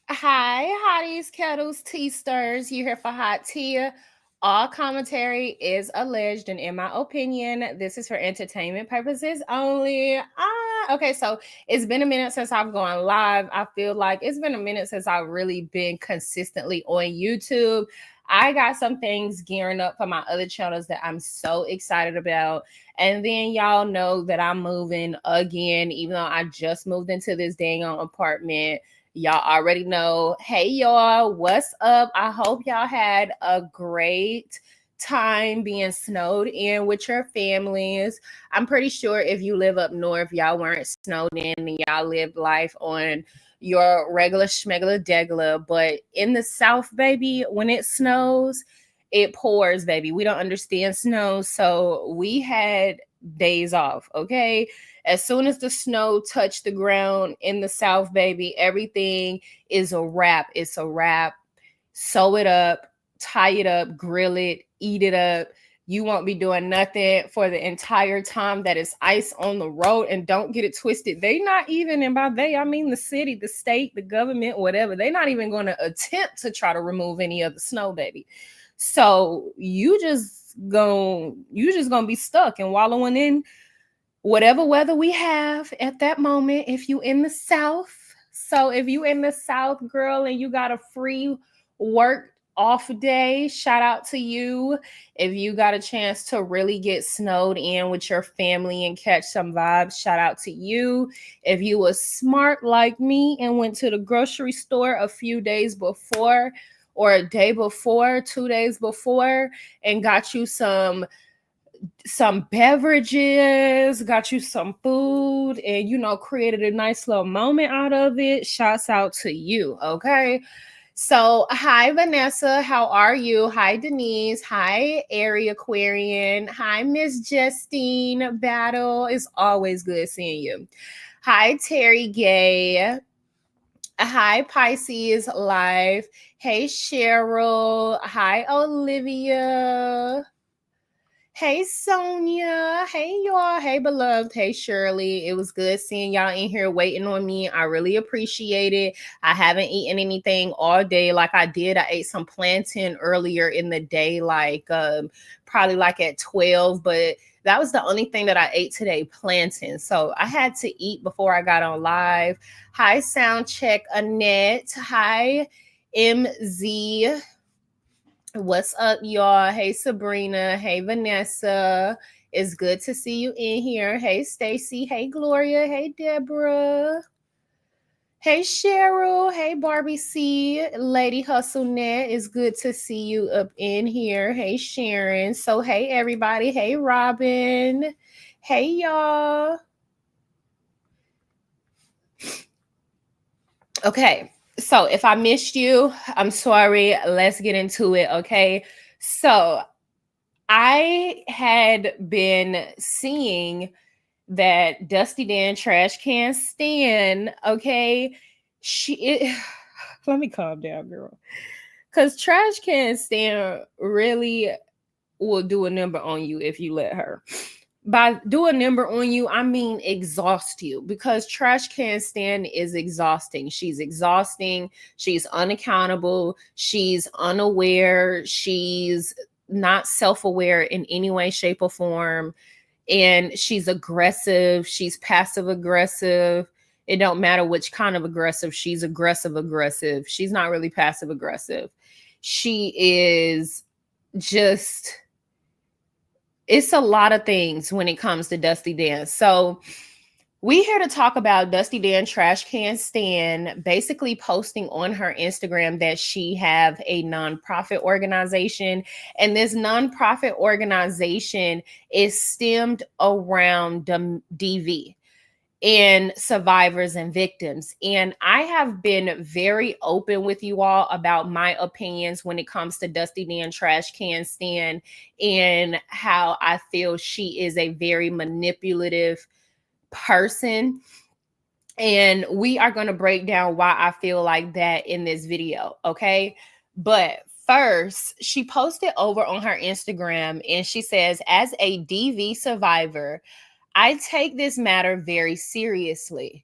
Hi, hotties, kettles, tea stirs. You here for hot tea? All commentary is alleged, and in my opinion, this is for entertainment purposes only. Okay, so it's been a minute since I've gone live. I feel like it's been a minute since I've really been consistently on YouTube. I got some things gearing up for my other channels that I'm so excited about. And then y'all know that I'm moving again, even though I just moved into this dang on apartment. Y'all already know. Hey, y'all, what's up? I hope y'all had a great time being snowed in with your families. I'm pretty sure if you live up north, y'all weren't snowed in and y'all lived life on your regular schmegula degula. But in the south, baby, when it snows, it pours, baby. We don't understand snow. So we had days off, okay? As soon as the snow touched the ground in the South, baby, everything is a wrap. It's a wrap. Sew it up, tie it up, grill it, eat it up. You won't be doing nothing for the entire time that is ice on the road. And don't get it twisted. They not even, and by they, I mean the city, the state, the government, whatever. They're not even going to attempt to try to remove any of the snow, baby. So you just gonna be stuck and wallowing in whatever weather we have at that moment. If you in the south, so if you in the south, girl, and you got a free work off day, shout out to you. If you got a chance to really get snowed in with your family and catch some vibes, shout out to you. If you was smart like me and went to the grocery store a few days before, or a day before, 2 days before, and got you some beverages, got you some food, and created a nice little moment out of it. Shouts out to you, okay? So, hi Vanessa, how are you? Hi Denise, hi Airy Aquarian, hi Miss Justine Battle. It's always good seeing you. Hi Terry Gay. Hi Pisces Life. Hey Cheryl. Hi Olivia. Hey Sonia, hey y'all, hey beloved, hey Shirley. It was good seeing y'all in here waiting on me. I really appreciate it. I haven't eaten anything all day like I did. I ate some plantain earlier in the day, like probably like at 12, but that was the only thing that I ate today, plantain. So I had to eat before I got on live. Hi, sound check Annette. Hi, MZ. What's up, y'all? Hey, Sabrina. Hey, Vanessa. It's good to see you in here. Hey, Stacy. Hey, Gloria. Hey, Deborah. Hey, Cheryl. Hey, Barbie C. Lady Hustle Net. It's good to see you up in here. Hey, Sharon. So, hey, everybody. Hey, Robin. Hey, y'all. Okay. So, if I missed you, I'm sorry. Let's get into it. Okay. So, I had been seeing that Dusty Dan Trash Can Stan, okay? Let me calm down, girl. Cause Trash Can Stan really will do a number on you if you let her. By do a number on you, I mean exhaust you, because Trash Can Stan is exhausting. She's exhausting. She's unaccountable. She's unaware. She's not self-aware in any way, shape, or form. And she's aggressive. She's passive aggressive. It don't matter which kind of aggressive. She's aggressive aggressive. She's not really passive aggressive. She is just, it's a lot of things when it comes to Dusty Dan. So we here to talk about Dusty Dan Trash Can Stan basically posting on her Instagram that she have a nonprofit organization, and this nonprofit organization is stemmed around DV and survivors and victims. And I have been very open with you all about my opinions when it comes to Dusty Dan Trash Can Stan, and how I feel she is a very manipulative person. And we are going to break down why I feel like that in this video, okay? But first, she posted over on her Instagram and she says, as a DV survivor, I take this matter very seriously.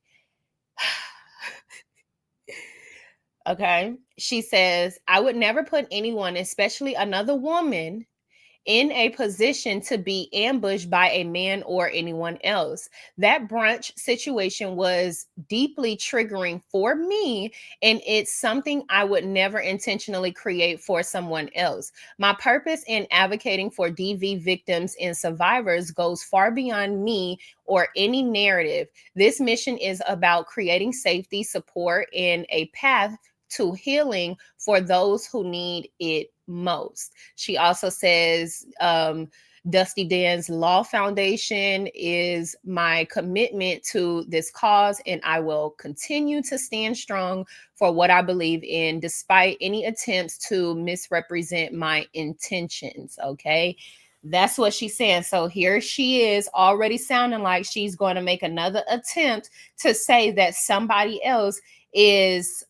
Okay. She says, I would never put anyone, especially another woman, in a position to be ambushed by a man or anyone else. That brunch situation was deeply triggering for me, and it's something I would never intentionally create for someone else. My purpose in advocating for DV victims and survivors goes far beyond me or any narrative. This mission is about creating safety, support, and a path to healing for those who need it most. She also says, Dusty Dan's Law Foundation is my commitment to this cause, and I will continue to stand strong for what I believe in, despite any attempts to misrepresent my intentions. Okay. That's what she's saying. So here she is already sounding like she's going to make another attempt to say that somebody else is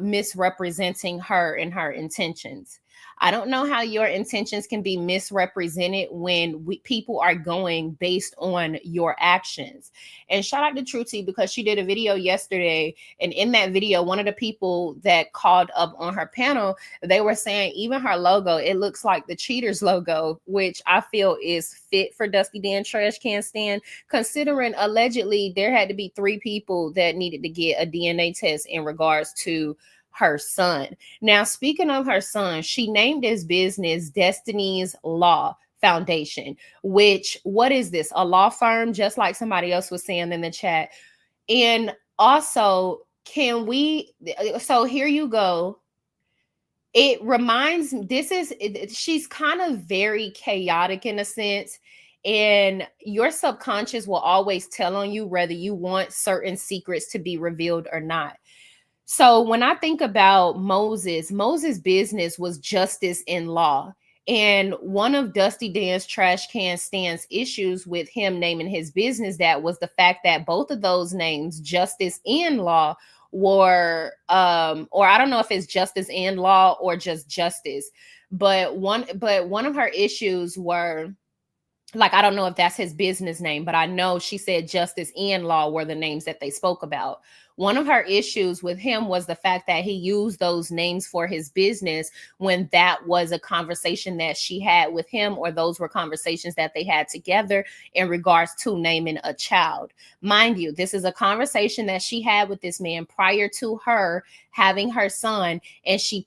misrepresenting her and her intentions. I don't know how your intentions can be misrepresented when people are going based on your actions. And shout out to Truty because she did a video yesterday. And in that video, one of the people that called up on her panel, they were saying even her logo, it looks like the Cheaters logo, which I feel is fit for Dusty Dan Trash Can Stand, considering allegedly there had to be 3 people that needed to get a DNA test in regards to her son. Now, speaking of her son, she named his business Destiny's Law Foundation, which, what is this? A law firm, just like somebody else was saying in the chat. And also, can we, so here you go. It reminds, she's kind of very chaotic in a sense. And your subconscious will always tell on you whether you want certain secrets to be revealed or not. So when I think about Moses' business was justice in law. And one of Dusty Dan's Trash Can Stand's issues with him naming his business that was the fact that both of those names, justice and law, were or I don't know if it's justice and law or just justice, but one of her issues were, like, I don't know if that's his business name, but I know she said justice and law were the names that they spoke about. One of her issues with him was the fact that he used those names for his business when that was a conversation that she had with him, or those were conversations that they had together in regards to naming a child. Mind you, this is a conversation that she had with this man prior to her having her son, and she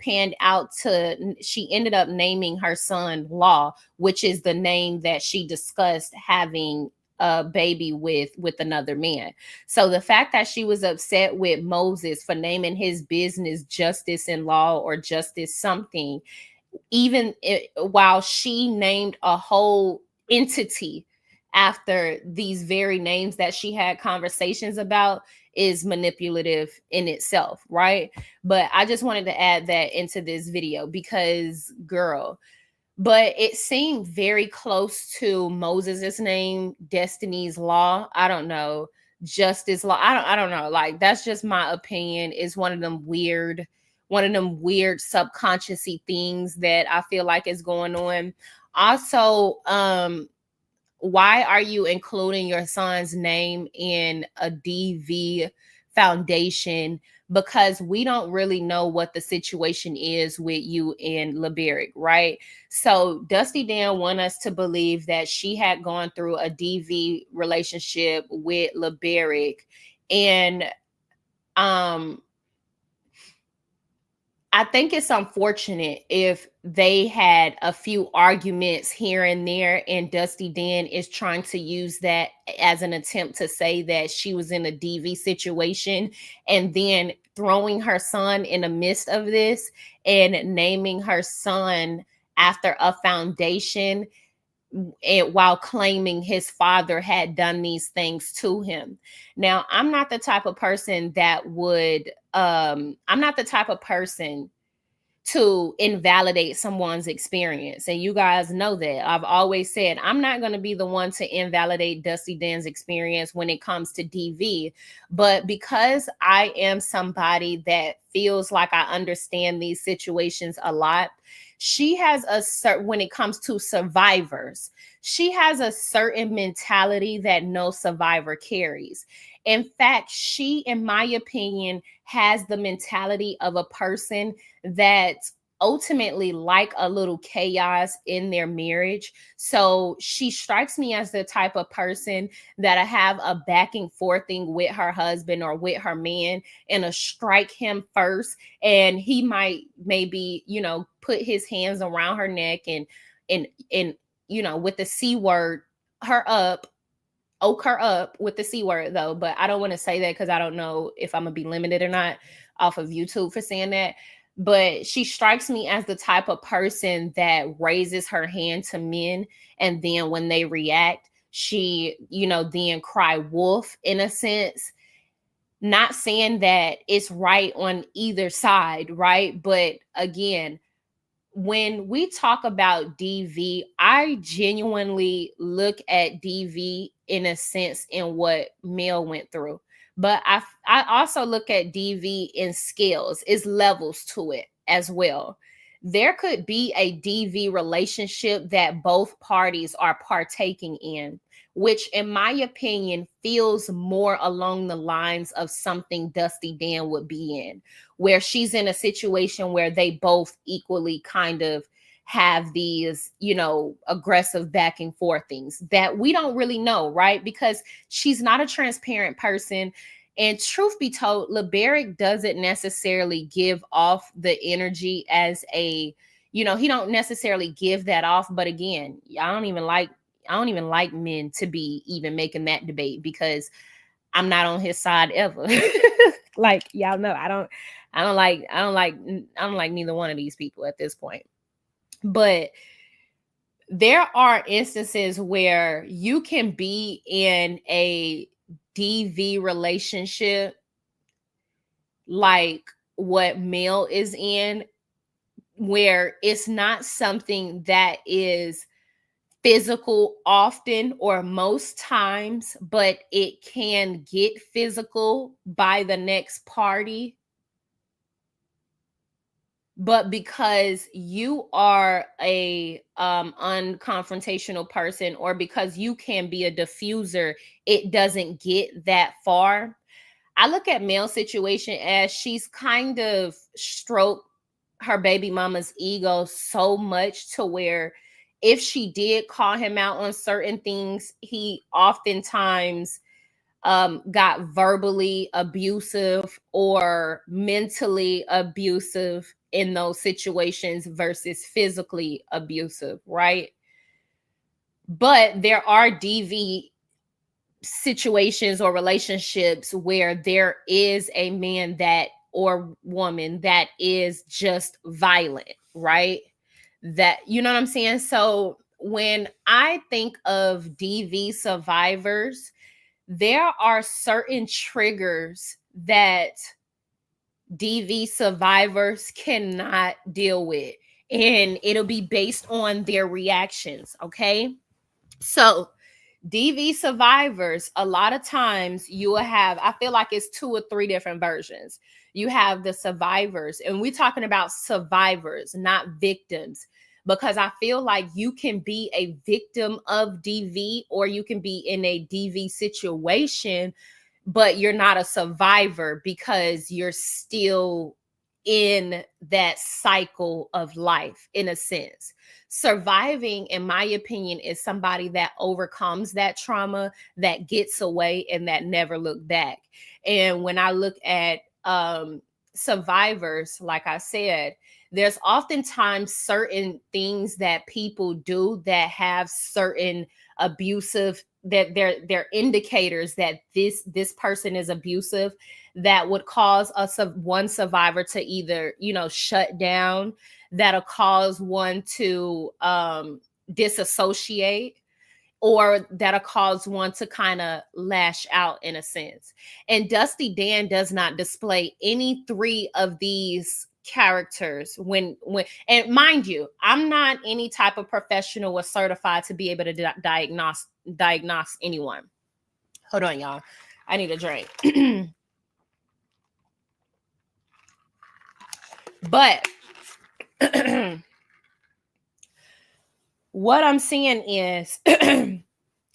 ended up naming her son Law, which is the name that she discussed having a baby with another man. So the fact that she was upset with Moses for naming his business Justice in Law or Justice something, while she named a whole entity after these very names that she had conversations about, is manipulative in itself, right? But I just wanted to add that into this video because, girl, but it seemed very close to Moses's name, Destiny's Law. I don't know. Justice Law. I don't know. Like, that's just my opinion. It's one of them weird subconsciousy things that I feel like is going on. Also, why are you including your son's name in a DV foundation? Because we don't really know what the situation is with you and LeBerick, right? So Dusty Dan want us to believe that she had gone through a DV relationship with LeBerick, and I think it's unfortunate if they had a few arguments here and there, and Dusty Dan is trying to use that as an attempt to say that she was in a DV situation, and then throwing her son in the midst of this and naming her son after a foundation, and while claiming his father had done these things to him. Now, I'm not the type of person that would I'm not the type of person to invalidate someone's experience. And you guys know that. I've always said I'm not going to be the one to invalidate Dusty Dan's experience when it comes to DV. But because I am somebody that feels like I understand these situations a lot, she has a certain, when it comes to survivors, she has a certain mentality that no survivor carries. In fact, she, in my opinion, has the mentality of a person that ultimately like a little chaos in their marriage. So she strikes me as the type of person that I have a back and forth thing with her husband or with her man, and a strike him first, and he might maybe, put his hands around her neck and with the C word, her up, oak her up with the C word though. But I don't want to say that because I don't know if I'm gonna be limited or not off of YouTube for saying that. But she strikes me as the type of person that raises her hand to men, and then when they react, she, then cry wolf in a sense. Not saying that it's right on either side, right? But again, when we talk about DV, I genuinely look at DV in a sense in what Mel went through. But I also look at DV in scales, it's levels to it as well. There could be a DV relationship that both parties are partaking in, which in my opinion feels more along the lines of something Dusty Dan would be in, where she's in a situation where they both equally kind of have these, aggressive back and forth things that we don't really know, right? Because she's not a transparent person. And truth be told, LeBeric doesn't necessarily give off the energy as a, he don't necessarily give that off. But again, I don't even like men to be even making that debate, because I'm not on his side ever. Like, y'all know, I don't like neither one of these people at this point. But there are instances where you can be in a DV relationship like what Mel is in, where it's not something that is physical often or most times, but it can get physical by the next party. But because you are a unconfrontational person, or because you can be a diffuser, it doesn't get that far. I look at Mel's situation as she's kind of stroked her baby mama's ego so much to where if she did call him out on certain things, he oftentimes got verbally abusive or mentally abusive in those situations versus physically abusive, right? But there are DV situations or relationships where there is a man that or woman that is just violent, right? That, you know what I'm saying? So when I think of DV survivors, there are certain triggers that DV survivors cannot deal with, and it'll be based on their reactions, okay? So DV survivors, a lot of times you will have, I feel like it's 2 or 3 different versions. You have the survivors, and we're talking about survivors, not victims, because I feel like you can be a victim of DV or you can be in a DV situation, but you're not a survivor because you're still in that cycle of life in a sense. Surviving, in my opinion, is somebody that overcomes that trauma, that gets away, and that never look back. And when I look at survivors, like I said, there's oftentimes certain things that people do that have certain abusive, that they're indicators that this person is abusive, that would cause one survivor to either shut down, that'll cause one to disassociate, or that'll cause one to kind of lash out in a sense. And Dusty Dan does not display any 3 of these characters when and mind you, I'm not any type of professional or certified to be able to diagnose anyone. Hold on, y'all. I need a drink. But what I'm seeing is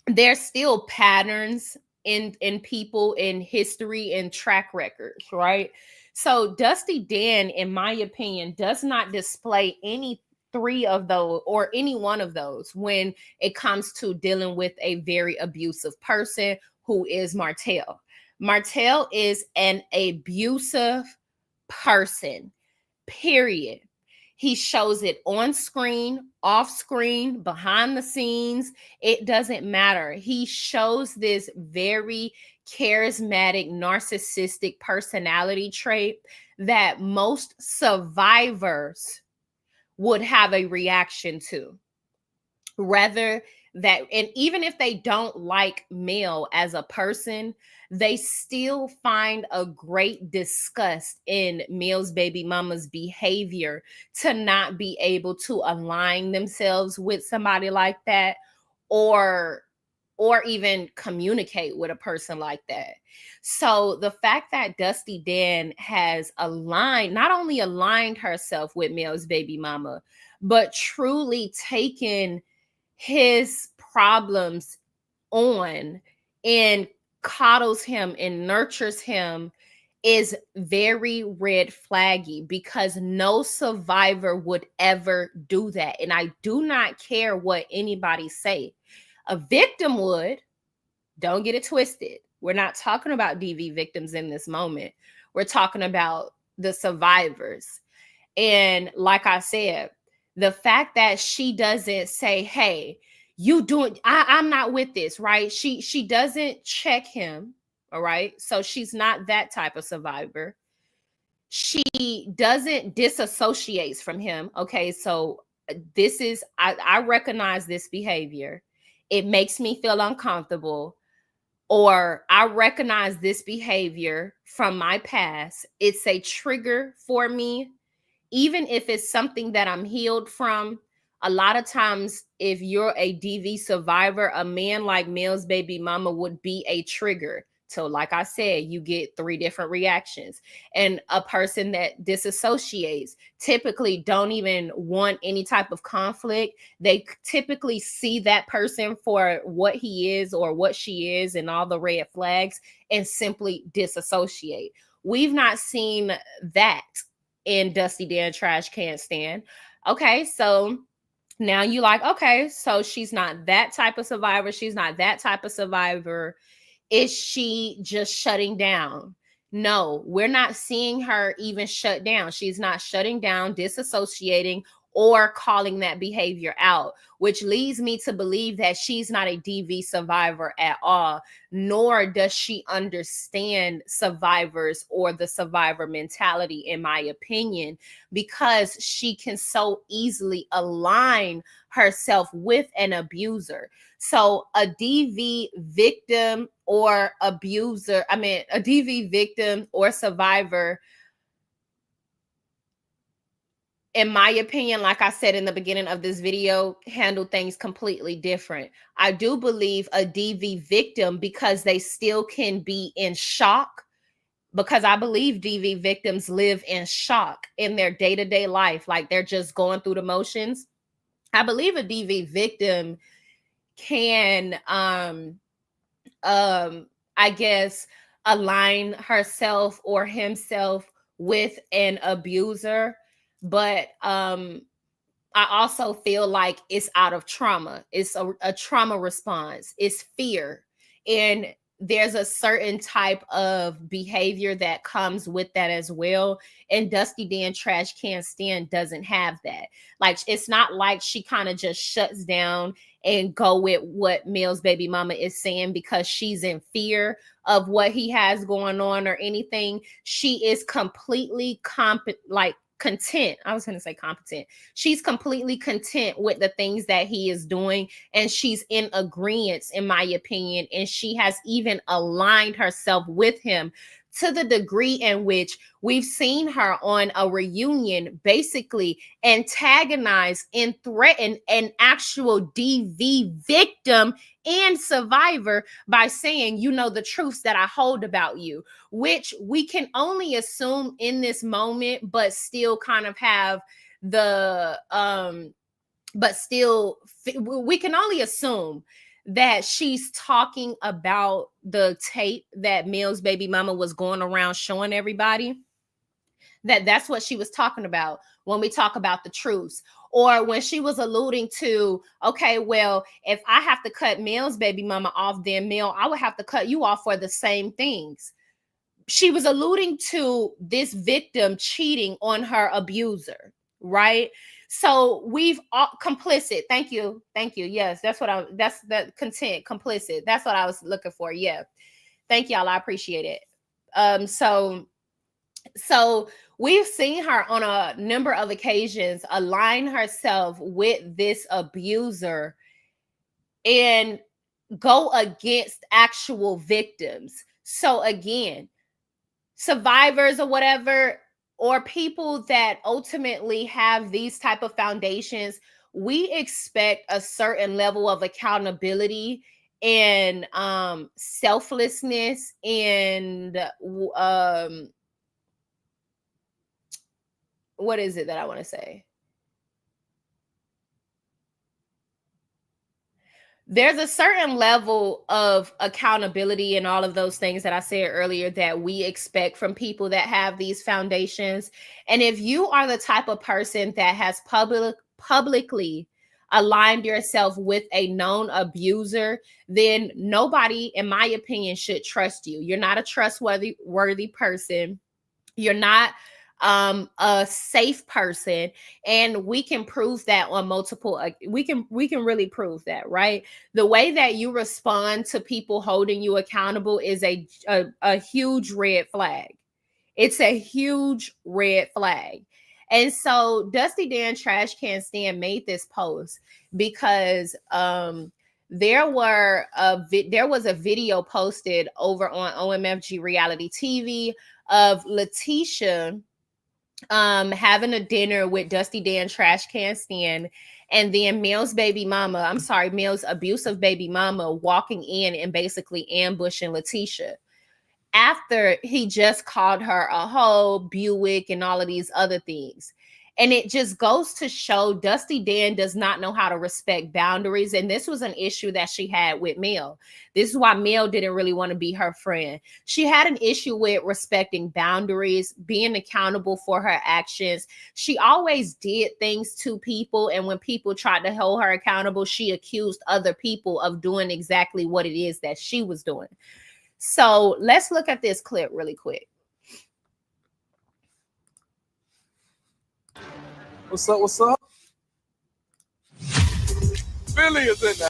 there's still patterns in people, in history and track records, right? So Dusty Dan, in my opinion, does not display any three of those or any one of those when it comes to dealing with a very abusive person who is Martell. Martell is an abusive person, period. He shows it on screen, off screen, behind the scenes. It doesn't matter. He shows this very charismatic, narcissistic personality trait that most survivors would have a reaction to, rather that, and even if they don't like Mel as a person, they still find a great disgust in Mel's baby mama's behavior to not be able to align themselves with somebody like that, or even communicate with a person like that. So the fact that Dusty Dan has aligned, not only aligned herself with Mel's baby mama, but truly taken his problems on and coddles him and nurtures him is very red flaggy, because no survivor would ever do that. And I do not care what anybody say. A victim would. Don't get it twisted. We're not talking about DV victims in this moment. We're talking about the survivors. And like I said, the fact that she doesn't say, hey, you doing, I'm not with this, right? She doesn't check him. All right. So she's not that type of survivor. She doesn't disassociates from him. Okay. So this is, I recognize this behavior. It makes me feel uncomfortable, or I recognize this behavior from my past. It's a trigger for me, even if it's something that I'm healed from. A lot of times, if you're a DV survivor, a man like Mel's baby mama would be a trigger. So, like I said, you get three different reactions. And a person that disassociates typically don't even want any type of conflict. They typically see that person for what he is or what she is and all the red flags and simply disassociate. We've not seen that in Dusty Dan Trash Can Stand. Okay, so now you like, okay, so she's not that type of survivor. She's not that type of survivor. Is she just shutting down? No, we're not seeing her even shut down. She's not shutting down, disassociating, or calling that behavior out, which leads me to believe that she's not a DV survivor at all, nor does she understand survivors or the survivor mentality, in my opinion, because she can so easily align herself with an abuser. So a DV victim or abuser, a DV victim or survivor, in my opinion, like I said in the beginning of this video, handle things completely different. I do believe a DV victim, because they still can be in shock, because I believe DV victims live in shock in their day-to-day life, like they're just going through the motions. I believe a DV victim can I guess align herself or himself with an abuser, but I also feel like it's out of trauma. It's a trauma response. It's fear. And there's a certain type of behavior that comes with that as well. And Dusty Dan Trash Can Stand doesn't have that. Like, it's not like she kind of just shuts down and go with what Mel's baby mama is saying because she's in fear of what he has going on or anything. She is completely content. I was going to say competent. She's completely content with the things that he is doing, and she's in agreement, in my opinion, and she has even aligned herself with him to the degree in which we've seen her on a reunion basically antagonize and threaten an actual DV victim and survivor by saying, you know, the truths that I hold about you, which we can only assume in this moment, but still kind of have the but still we can only assume that she's talking about the tape that Mel's baby mama was going around showing everybody. That's what she was talking about when we talk about the truths. Or when she was alluding to, okay, well, if I have to cut Mel's baby mama off, then Mel, I would have to cut you off for the same things. She was alluding to this victim cheating on her abuser, right? So we've all complicit. Thank you. Yes, that's the content, complicit. That's what I was looking for. Yeah. Thank y'all. I appreciate it. So we've seen her on a number of occasions align herself with this abuser and go against actual victims. So again, survivors or whatever, or people that ultimately have these type of foundations, we expect a certain level of accountability and selflessness and what is it that I want to say? There's a certain level of accountability and all of those things that I said earlier that we expect from people that have these foundations. And if you are the type of person that has publicly aligned yourself with a known abuser, then nobody, in my opinion, should trust you. You're not a trustworthy person. You're not a safe person, and we can prove that on multiple we can really prove that, right? The way that you respond to people holding you accountable is a huge red flag. It's a huge red flag. And so Dusty Dan Trash Can Stand made this post because there was a video posted over on OMFG Reality TV of Letitia having a dinner with Dusty Dan Trash Can Stand, and then Mel's abusive baby mama walking in and basically ambushing Letitia after he just called her a hoe, Buick, and all of these other things. And it just goes to show Dusty Dan does not know how to respect boundaries. And this was an issue that she had with Mel. This is why Mel didn't really want to be her friend. She had an issue with respecting boundaries, being accountable for her actions. She always did things to people. And when people tried to hold her accountable, she accused other people of doing exactly what it is that she was doing. So let's look at this clip really quick. What's up? What's up? Billy is in there.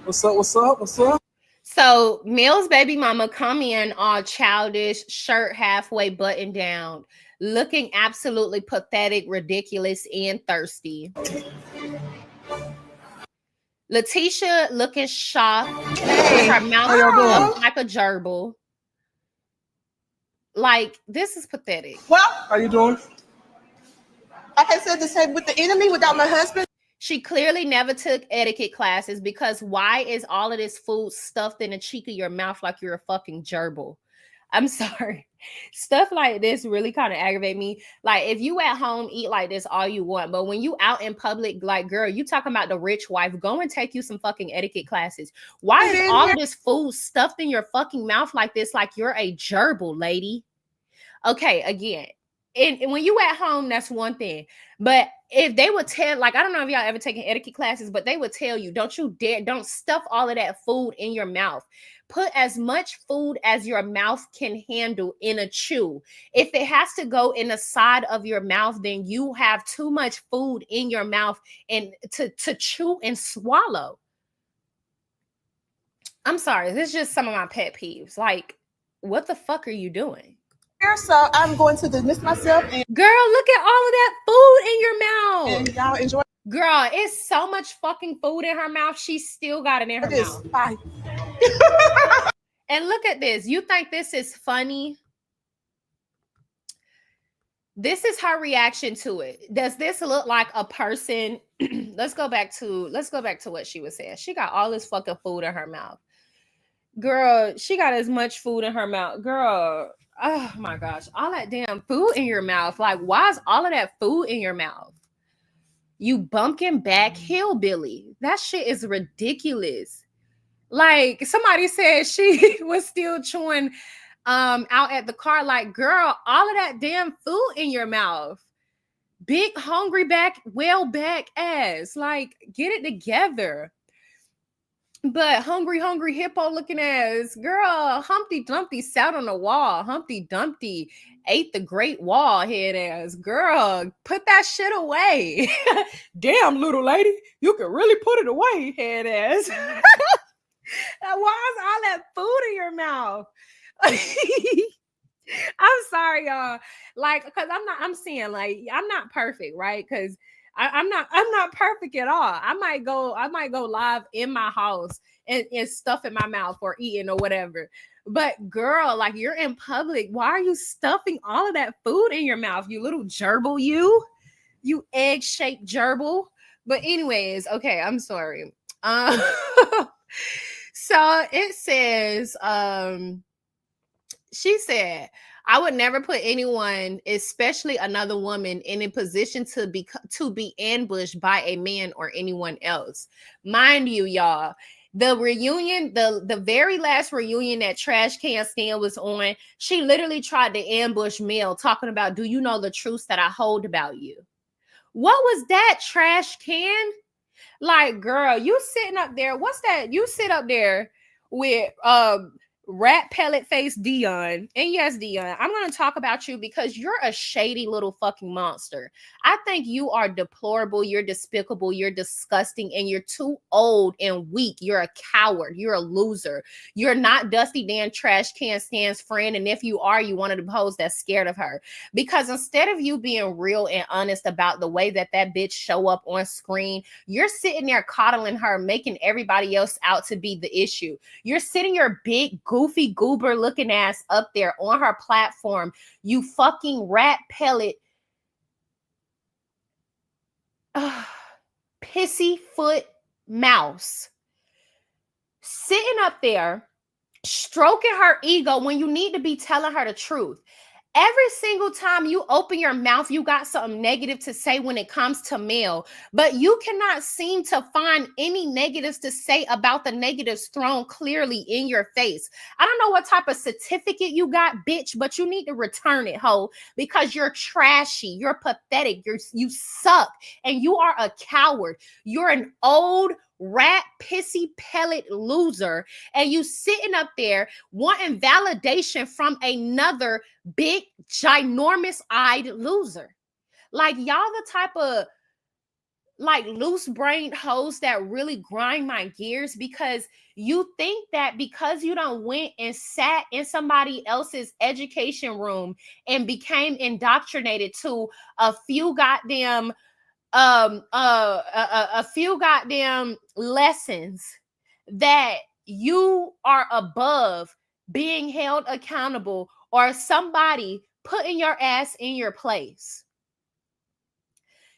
What's up? What's up? What's up? So Mel's baby mama come in all childish, shirt halfway buttoned down, looking absolutely pathetic, ridiculous, and thirsty. Letitia looking shocked, with her mouth up like a gerbil. Like, this is pathetic. Well, how you doing? Like I said, to say with the enemy without my husband. She clearly never took etiquette classes, because why is all of this food stuffed in the cheek of your mouth like you're a fucking gerbil? I'm sorry. Stuff like this really kind of aggravate me. Like, if you at home eat like this all you want, but when you out in public, like, girl, you talking about the rich wife, go and take you some fucking etiquette classes. Why is all of this food stuffed in your fucking mouth like this, like you're a gerbil, lady? Okay, again, and when you at home, that's one thing. But if they would tell, like, I don't know if y'all ever taken etiquette classes, but they would tell you, don't stuff all of that food in your mouth. Put as much food as your mouth can handle in a chew. If it has to go in the side of your mouth, then you have too much food in your mouth and to chew and swallow. I'm sorry, this is just some of my pet peeves. Like, what the fuck are you doing? So I'm going to dismiss myself. And girl, look at all of that food in your mouth. And y'all enjoy. Girl, it's so much fucking food in her mouth. She still got it in her mouth. Bye. And look at this. You think this is funny? This is her reaction to it. Does this look like a person? Let's go back to what she was saying. She got all this fucking food in her mouth. Girl, she got as much food in her mouth. Girl, oh my gosh, all that damn food in your mouth. Like, why is all of that food in your mouth? You bumpkin back hillbilly. That shit is ridiculous. Like somebody said she was still chewing out at the car, like, girl, all of that damn food in your mouth. Big hungry back, well back ass. Like, get it together. But hungry hippo looking ass, girl, Humpty Dumpty sat on the wall. Humpty Dumpty ate the great wall head ass. Girl, put that shit away. Damn, little lady, you can really put it away, head ass. Why is all that food in your mouth? I'm sorry, y'all. Like, cause I'm saying, like, I'm not perfect, right? Cause I'm not perfect at all. I might go live in my house and stuff in my mouth or eating or whatever. But girl, like, you're in public. Why are you stuffing all of that food in your mouth? You little gerbil, you egg-shaped gerbil. But anyways, okay, I'm sorry. So it says, she said, I would never put anyone, especially another woman, in a position to be ambushed by a man or anyone else. Mind you, y'all, the reunion, the very last reunion that Trash Can Stan was on, she literally tried to ambush Mel, talking about, do you know the truths that I hold about you? What was that, Trash Can? Like, girl, you sitting up there. What's that? You sit up there with rat pellet face Dion. And yes, Dion, I'm going to talk about you because you're a shady little fucking monster. I think you are deplorable. You're despicable. You're disgusting. And you're too old and weak. You're a coward. You're a loser. You're not Dusty Dan Trash Can Stan's friend. And if you are, you one of the hoes that's scared of her. Because instead of you being real and honest about the way that bitch show up on screen, you're sitting there coddling her, making everybody else out to be the issue. You're sitting your big, goofy, goober looking ass up there on her platform, you fucking rat pellet, pissy foot mouse, sitting up there, stroking her ego when you need to be telling her the truth. Every single time you open your mouth, you got something negative to say when it comes to Mel, but you cannot seem to find any negatives to say about the negatives thrown clearly in your face. I don't know what type of certificate you got, bitch, but you need to return it, ho, because you're trashy, you're pathetic, you suck, and you are a coward. You're an old rat pissy pellet loser, and you sitting up there wanting validation from another big ginormous eyed loser. Like, y'all the type of like loose brained hoes that really grind my gears, because you think that because you don't went and sat in somebody else's education room and became indoctrinated to a few goddamn a few goddamn lessons, that you are above being held accountable or somebody putting your ass in your place.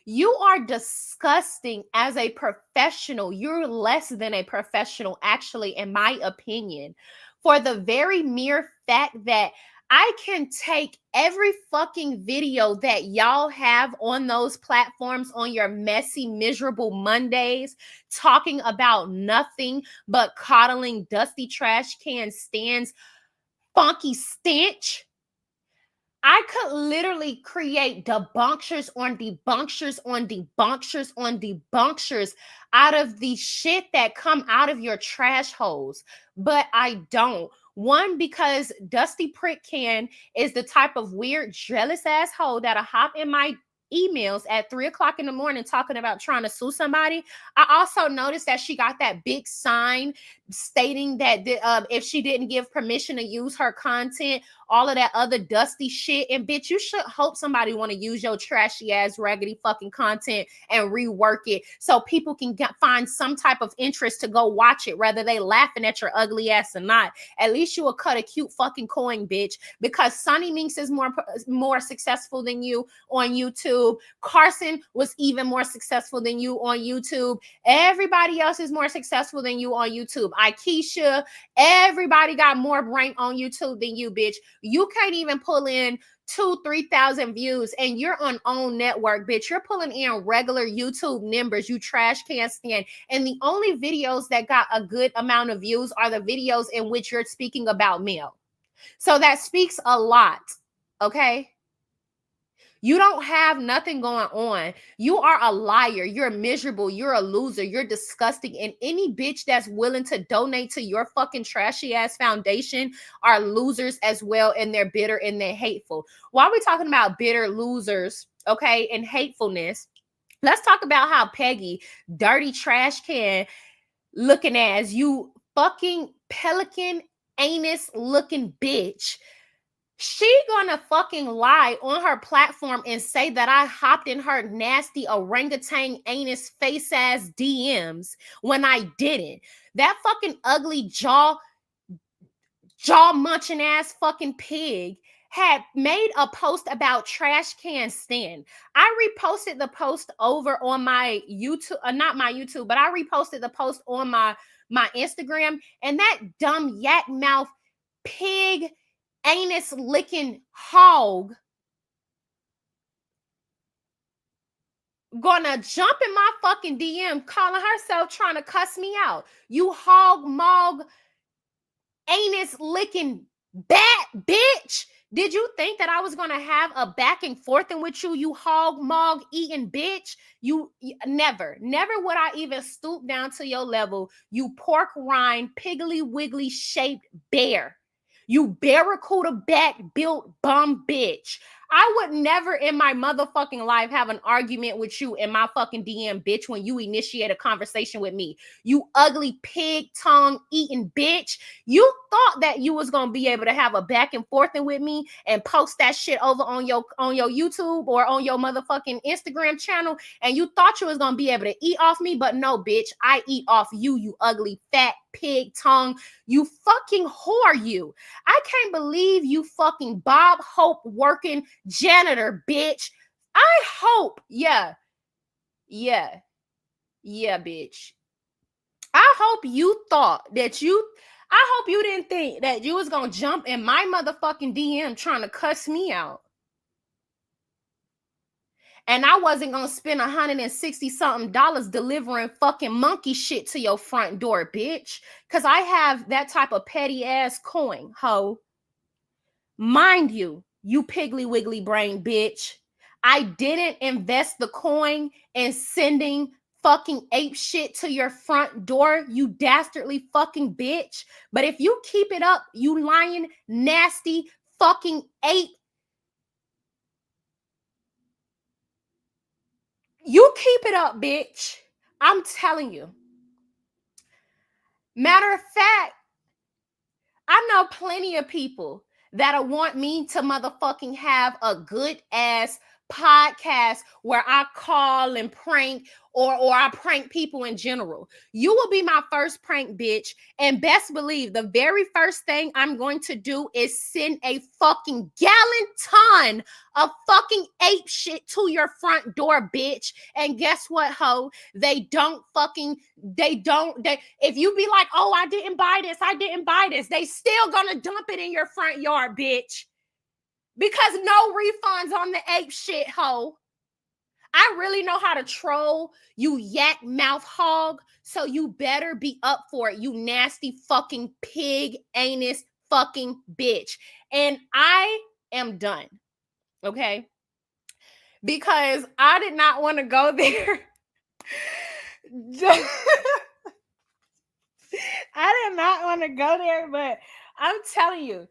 You are disgusting as a professional. You're less than a professional, actually, in my opinion, for the very mere fact that I can take every fucking video that y'all have on those platforms on your messy, miserable Mondays, talking about nothing but coddling Dusty Trash Can Stan's funky stench. I could literally create debunkers on debunkers on debunkers on debunkers out of the shit that come out of your trash holes, but I don't. One, because Dusty Prick Can is the type of weird, jealous asshole that'll hop in my emails at 3:00 in the morning talking about trying to sue somebody. I also noticed that she got that big sign stating that if she didn't give permission to use her content, all of that other dusty shit. And bitch, you should hope somebody want to use your trashy ass raggedy fucking content and rework it so people can find some type of interest to go watch it, whether they laughing at your ugly ass or not. At least you will cut a cute fucking coin, bitch, because Sonny Minx is more successful than you on YouTube. Carson was even more successful than you on YouTube. Everybody else is more successful than you on YouTube. Aikisha, everybody got more rank on YouTube than you, bitch. You can't even pull in 2,000-3,000 views, and you're on own network, bitch. You're pulling in regular YouTube numbers, you trash can stand. And the only videos that got a good amount of views are the videos in which you're speaking about Mel. So that speaks a lot, okay? You don't have nothing going on. You are a liar. You're miserable. You're a loser. You're disgusting. And any bitch that's willing to donate to your fucking trashy ass foundation are losers as well. And they're bitter and they're hateful. While we're talking about bitter losers, okay, and hatefulness, let's talk about how Peggy, dirty trash can looking ass, you fucking pelican anus looking bitch. She gonna fucking lie on her platform and say that I hopped in her nasty orangutan anus face ass DMs when I didn't. That fucking ugly jaw munching ass fucking pig had made a post about trash can stand. I reposted the post over on my YouTube, not my YouTube, but I reposted the post on my Instagram, and that dumb yak mouth pig anus licking hog gonna jump in my fucking DM calling herself trying to cuss me out. You hog mog anus licking bat bitch. Did you think that I was gonna have a back and forth with you, you hog mog eating bitch? You never would I even stoop down to your level, you pork rind piggly wiggly shaped bear. You barracuda back built bum bitch. I would never in my motherfucking life have an argument with you in my fucking DM, bitch, when you initiate a conversation with me. You ugly pig tongue eating bitch. You thought that you was gonna be able to have a back and forth with me and post that shit over on your YouTube or on your motherfucking Instagram channel, and you thought you was gonna be able to eat off me, but no, bitch, I eat off you, you ugly fat pig tongue, you fucking whore, you. I can't believe you fucking Bob Hope working janitor, bitch. I hope, yeah, bitch. I hope you didn't think that you was gonna jump in my motherfucking DM trying to cuss me out. And I wasn't gonna spend $160-something delivering fucking monkey shit to your front door, bitch. Cause I have that type of petty ass coin, ho. Mind you, you piggly wiggly brain bitch. I didn't invest the coin in sending fucking ape shit to your front door, you dastardly fucking bitch. But if you keep it up, you lying, nasty fucking ape, you keep it up, bitch. I'm telling you. Matter of fact, I know plenty of people that'll want me to motherfucking have a good ass podcast where I call and prank or I prank people in general. You will be my first prank, bitch. And best believe the very first thing I'm going to do is send a fucking gallon ton of fucking ape shit to your front door, bitch. And guess what, ho? If you be like, oh, I didn't buy this, they still gonna dump it in your front yard, bitch. Because no refunds on the ape shit, ho. I really know how to troll, you yak mouth hog. So you better be up for it, you nasty fucking pig anus fucking bitch. And I am done, okay? Because I did not want to go there. I did not want to go there, but I'm telling you,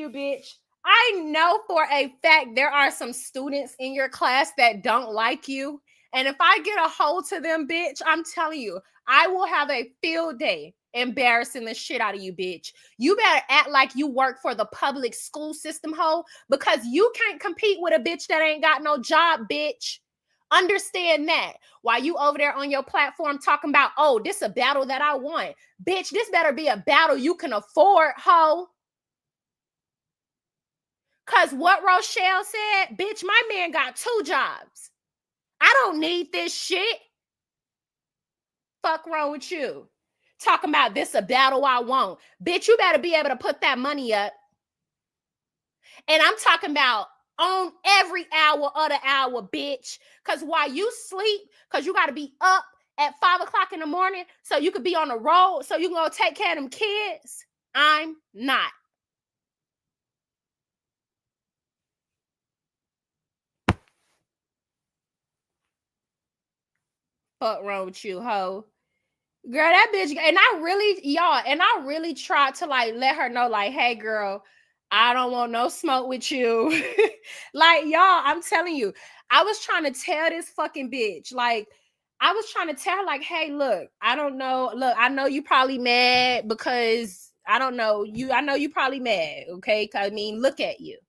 bitch. I know for a fact there are some students in your class that don't like you. And if I get a hold to them, bitch, I'm telling you, I will have a field day embarrassing the shit out of you, bitch. You better act like you work for the public school system, ho, because you can't compete with a bitch that ain't got no job, bitch. Understand that. While you over there on your platform talking about, oh, this a battle that I want. Bitch, this better be a battle you can afford, ho. Because what Rochelle said, bitch, my man got 2 jobs. I don't need this shit. Fuck wrong with you? Talking about this a battle I want. Bitch, you better be able to put that money up. And I'm talking about on every hour of the hour, bitch. Because while you sleep, because you got to be up at 5 o'clock in the morning so you could be on the road, so you can go take care of them kids, I'm not. Fuck wrong with you, hoe? Girl, that bitch, and I really tried to like let her know, like, hey, girl, I don't want no smoke with you. Like, y'all, I'm telling you, I was trying to tell this fucking bitch, like, I was trying to tell her, like, hey, look, I don't know. Look, I know you probably mad because I don't know you. I know you probably mad, okay? I mean, look at you.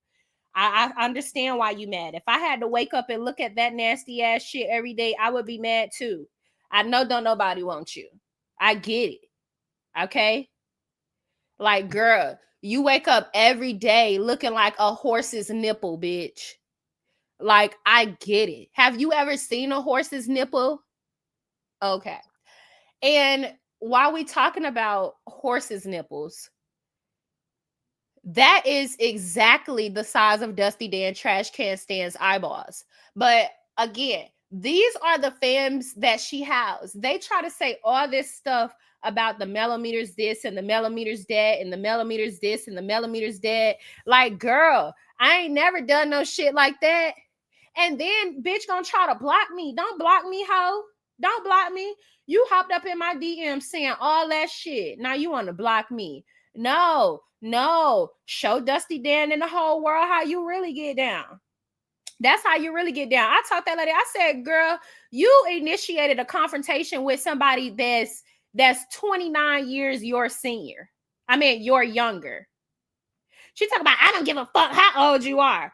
I understand why you mad. If I had to wake up and look at that nasty ass shit every day, I would be mad too. I know don't nobody want you. I get it. Okay? Like, girl, you wake up every day looking like a horse's nipple, bitch. Like, I get it. Have you ever seen a horse's nipple? Okay. And while we talking about horses' nipples, that is exactly the size of Dusty Dan Trash Can Stan's eyeballs. But again, these are the fams that she has. They try to say all this stuff about the millimeters this and the millimeters that and the millimeters this and the millimeters that. Like, girl, I ain't never done no shit like that. And then bitch gonna try to block me. Don't block me, hoe. Don't block me. You hopped up in my DM saying all that shit. Now you want to block me. No. Show Dusty Dan and the whole world how you really get down. That's how you really get down. I told that lady, I said, girl, you initiated a confrontation with somebody that's 29 years your senior. I mean, you're younger. She talking about, I don't give a fuck how old you are.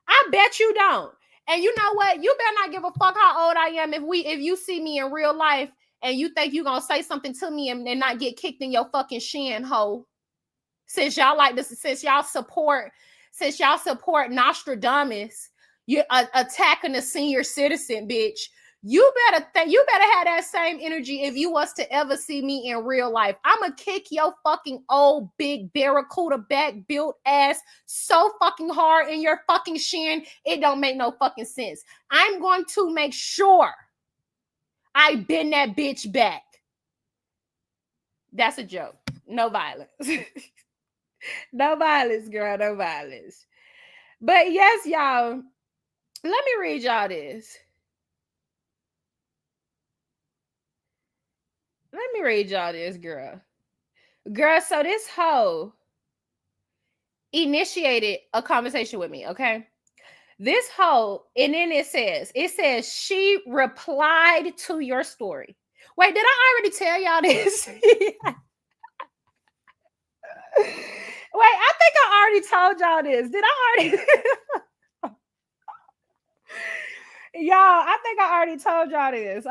I bet you don't. And you know what? You better not give a fuck how old I am if you see me in real life and you think you gonna say something to me and not get kicked in your fucking shin, hoe. Since y'all like this, since y'all support Nostradamus, you're attacking a senior citizen, bitch. You better have that same energy if you was to ever see me in real life. I'ma kick your fucking old big barracuda back built ass so fucking hard in your fucking shin, it don't make no fucking sense. I'm going to make sure I bend that bitch back. That's a joke. No violence. No violence, girl. No violence. But yes, y'all, let me read y'all this. Let me read y'all this, girl. Girl, so this hoe initiated a conversation with me, okay? This hoe, and then it says she replied to your story. Wait, did I already tell y'all this? Wait, I think I already told y'all this. Did I already? Y'all, I think I already told y'all this.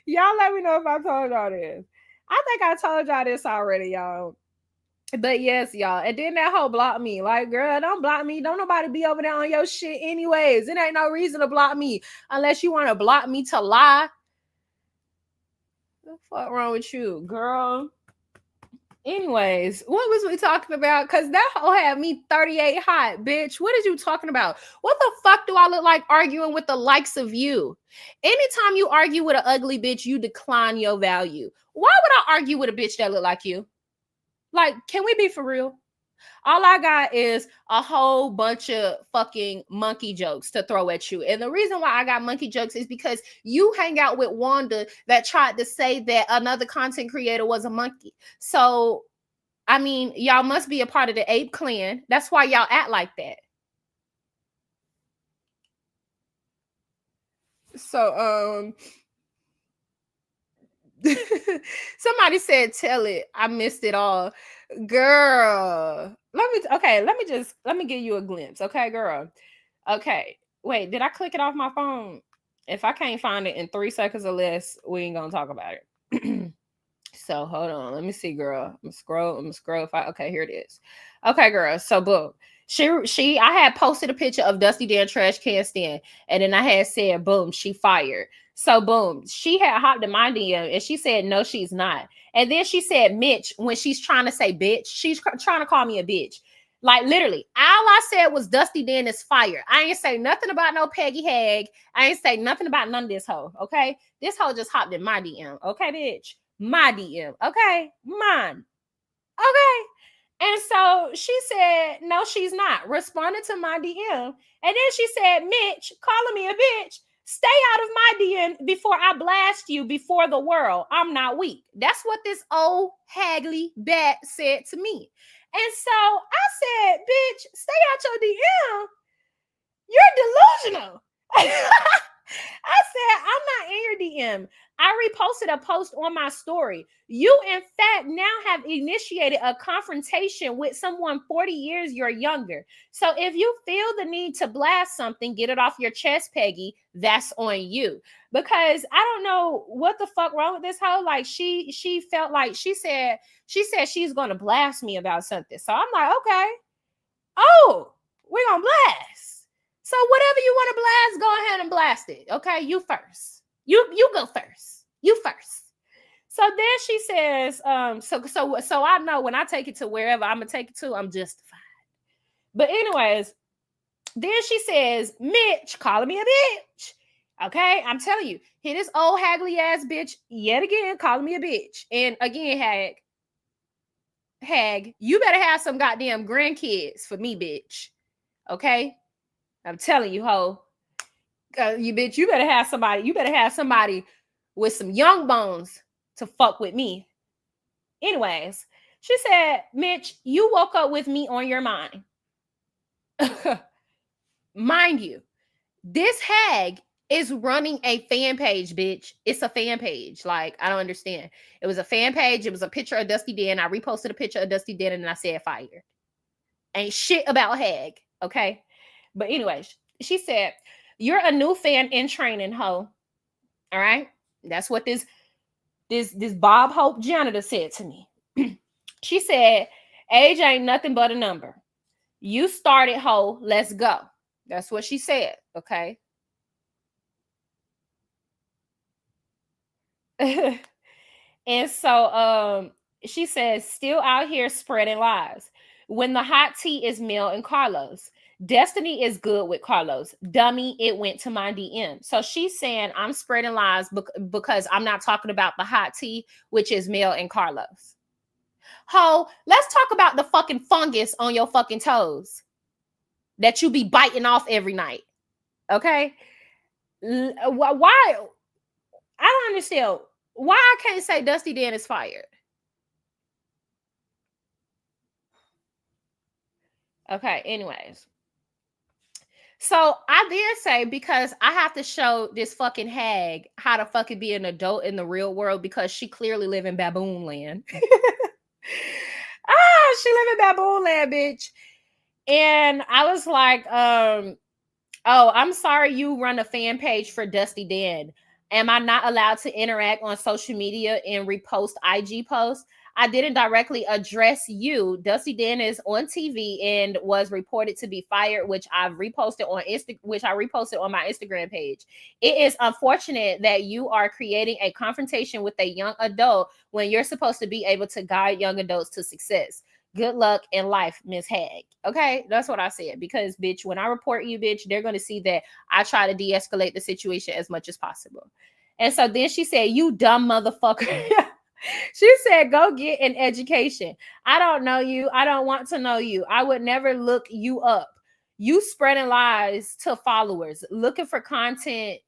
Y'all let me know if I told y'all this. I think I told y'all this already, y'all. But yes, y'all. And then that hoe blocked me. Like, girl, don't block me. Don't nobody be over there on your shit anyways. It ain't no reason to block me unless you want to block me to lie. What the fuck wrong with you, girl? Anyways, what was we talking about? Because that hoe had me 38 hot, bitch. What is you talking about? What the fuck do I look like arguing with the likes of you? Anytime you argue with an ugly bitch, you decline your value. Why would I argue with a bitch that look like you? Like, can we be for real? All I got is a whole bunch of fucking monkey jokes to throw at you. And the reason why I got monkey jokes is because you hang out with Wanda that tried to say that another content creator was a monkey. So, I mean, y'all must be a part of the ape clan. That's why y'all act like that. So, somebody said, tell it. I missed it all. Girl. Let me give you a glimpse. Okay, girl. Okay. Wait, did I click it off my phone? If I can't find it in 3 seconds or less, we ain't gonna talk about it. So hold on. Let me see, girl. I'm gonna scroll. Okay, here it is. Okay, girl. So boom. I had posted a picture of Dusty Dan Trash Can Stand, and then I had said, boom, she fired. So boom, she had hopped in my DM and she said, no, she's not. And then she said, Mitch, when she's trying to say bitch, she's trying to call me a bitch. Like literally, all I said was Dusty Dan is fired. I ain't say nothing about no Peggy Hag. I ain't say nothing about none of this hoe. Okay. This hoe just hopped in my DM. Okay, bitch. My DM. Okay. Mine. Okay. And so she said, no, she's not. Responded to my DM. And then she said, Mitch, calling me a bitch. Stay out of my DM before I blast you before the world. I'm not weak. That's what this old haggly bat said to me. And so I said, bitch, stay out your DM. You're delusional. I said, I'm not in your DM. I reposted a post on my story. You, in fact, now have initiated a confrontation with someone 40 years you're younger. So if you feel the need to blast something, get it off your chest, Peggy. That's on you. Because I don't know what the fuck wrong with this hoe. Like she felt like she said she's gonna blast me about something. So I'm like, okay. Oh, we're gonna blast. So whatever you want to blast, go ahead and blast it. Okay, you first. You go first. You first. So then she says, so I know when I take it to wherever I'm gonna take it to, I'm justified. But anyways, then she says, Mitch, calling me a bitch. Okay, I'm telling you, hit this old haggly ass bitch yet again, calling me a bitch. And again, Hag, you better have some goddamn grandkids for me, bitch. Okay. I'm telling you, ho, you bitch, you better have somebody with some young bones to fuck with me. Anyways, she said, Mitch, you woke up with me on your mind. Mind you, this hag is running a fan page, bitch. It's a fan page. Like, I don't understand. It was a fan page. It was a picture of Dusty Dan. I reposted a picture of Dusty Dan and I said fire. Ain't shit about hag, okay? But anyways, she said, you're a new fan in training, ho. All right. That's what this Bob Hope janitor said to me. She said, age ain't nothing but a number. You started, ho. Let's go. That's what she said. Okay. And so she says, still out here spreading lies. When the hot tea is Mel and Carlos. Destiny is good with Carlos. Dummy, it went to my DM. So she's saying I'm spreading lies because I'm not talking about the hot tea, which is Mel and Carlos. Ho, let's talk about the fucking fungus on your fucking toes that you be biting off every night. Okay? Why? I don't understand. Why I can't say Dusty Dan is fired? Okay, anyways. So I did say, because I have to show this fucking hag how to fucking be an adult in the real world, because she clearly live in baboon land. She live in baboon land, bitch. And I was like, oh, I'm sorry you run a fan page for Dusty Dan. Am I not allowed to interact on social media and repost IG posts? I didn't directly address you. Dusty Dan is on TV and was reported to be fired, which I've reposted on which I reposted on my Instagram page. It is unfortunate that you are creating a confrontation with a young adult when you're supposed to be able to guide young adults to success. Good luck in life, Miss Hag. Okay, that's what I said. Because, bitch, when I report you, bitch, they're going to see that I try to de-escalate the situation as much as possible. And so then she said, you dumb motherfucker. She said, go get an education. I don't know you. I don't want to know you. I would never look you up. You spreading lies to followers, looking for content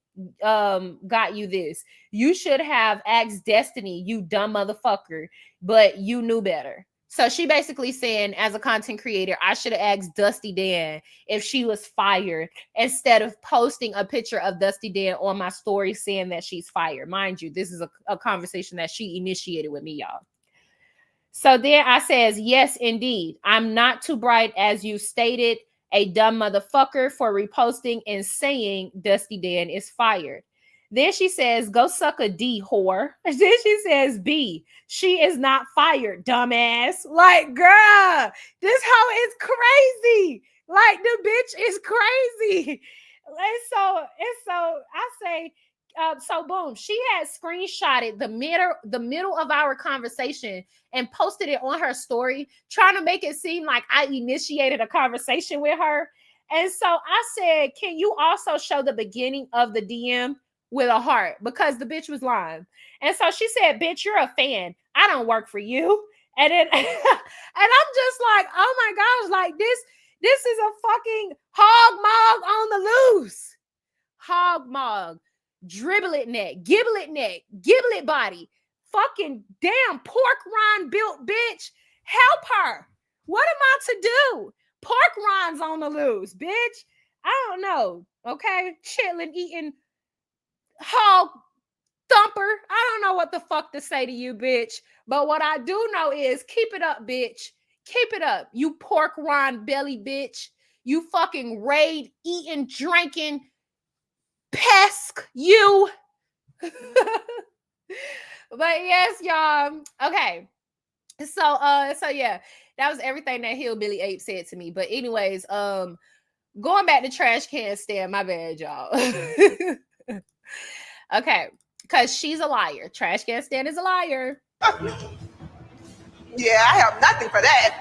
got you this. You should have asked Destiny, you dumb motherfucker, but you knew better. So she basically saying, as a content creator, I should have asked Dusty Dan if she was fired instead of posting a picture of Dusty Dan on my story saying that she's fired. Mind you, this is a conversation that she initiated with me, y'all. So then I says, yes, indeed. I'm not too bright as you stated, a dumb motherfucker for reposting and saying Dusty Dan is fired. Then she says, go suck a D, whore. Then she says, B, she is not fired, dumbass. Like, girl, this hoe is crazy. Like, the bitch is crazy. And so I say, So boom, she had screenshotted the middle of our conversation and posted it on her story, trying to make it seem like I initiated a conversation with her. And so I said, can you also show the beginning of the DM with a heart? Because the bitch was lying. And so she said, bitch, you're a fan. I don't work for you. And then and I'm just like, oh my gosh, like this is a fucking hog mog on the loose. Hog mog, dribblet neck, giblet body, fucking damn pork rind built bitch. Help her. What am I to do? Pork rinds on the loose, bitch. I don't know. Okay, chilling, eating hog thumper. I don't know what the fuck to say to you, bitch. But what I do know is keep it up, bitch. Keep it up, you pork rind belly bitch. You fucking raid eating, drinking pesk, you. But yes, y'all. Okay. So yeah, that was everything that Hillbilly Ape said to me. But anyways, going back to trash can stand, my bad, y'all. Okay, because she's a liar. Trash can stand is a liar. Yeah, I have nothing for that.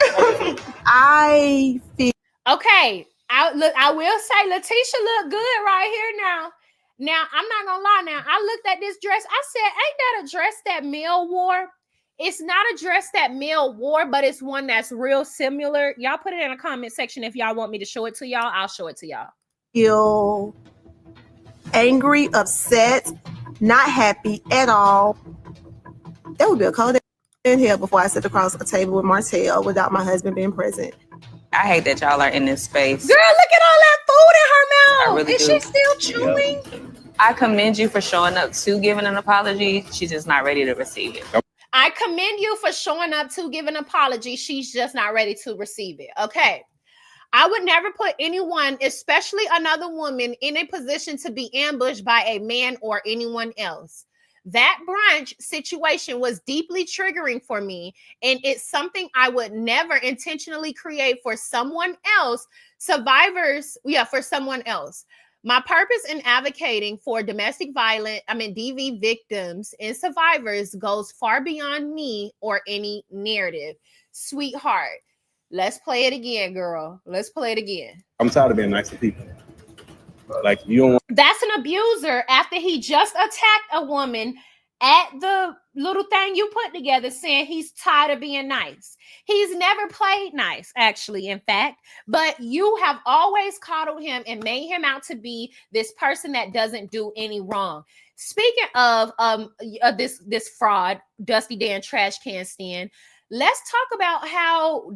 I feel okay. I will say Letitia look good right here now. Now, I'm not gonna lie. Now, I looked at this dress. I said, ain't that a dress that Mel wore? It's not a dress that Mel wore, but it's one that's real similar. Y'all put it in the comment section if y'all want me to show it to y'all. I'll show it to y'all. Feel angry, upset, not happy at all. That would be a cold in here before I sit across a table with Martell without my husband being present. I hate that y'all are in this space. Girl, look at all that food in her mouth. I really Is do. she still chewing? Yeah. I commend you for showing up to giving an apology. She's just not ready to receive it. I commend you for showing up to give an apology. She's just not ready to receive it. Okay. I would never put anyone, especially another woman, in a position to be ambushed by a man or anyone else. That brunch situation was deeply triggering for me, and it's something I would never intentionally create for someone else. For someone else. My purpose in advocating for DV victims and survivors goes far beyond me or any narrative. Sweetheart, let's play it again, girl. Let's play it again. I'm tired of being nice to people. Like, you don't want. That's an abuser after he just attacked a woman at the little thing you put together saying he's tired of being nice. He's never played nice, actually, in fact, but you have always coddled him and made him out to be this person that doesn't do any wrong. Speaking of this fraud, Dusty Dan Trash Can Stand, let's talk about how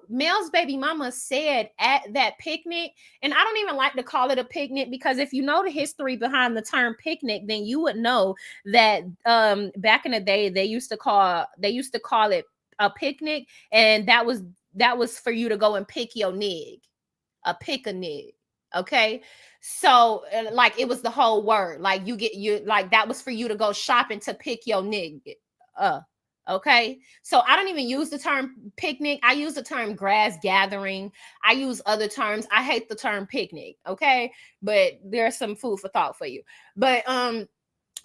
Mel's baby mama said at that picnic, and I don't even like to call it a picnic because if you know the history behind the term picnic, then you would know that back in the day they used to call it a picnic, and that was for you to go and pick your nig, a pick-a-nig. Okay, so like it was the whole word, like that was for you to go shopping to pick your nig. Okay, so I don't even use the term picnic. I use the term grass gathering. I use other terms. I hate the term picnic. Okay, but there's some food for thought for you. But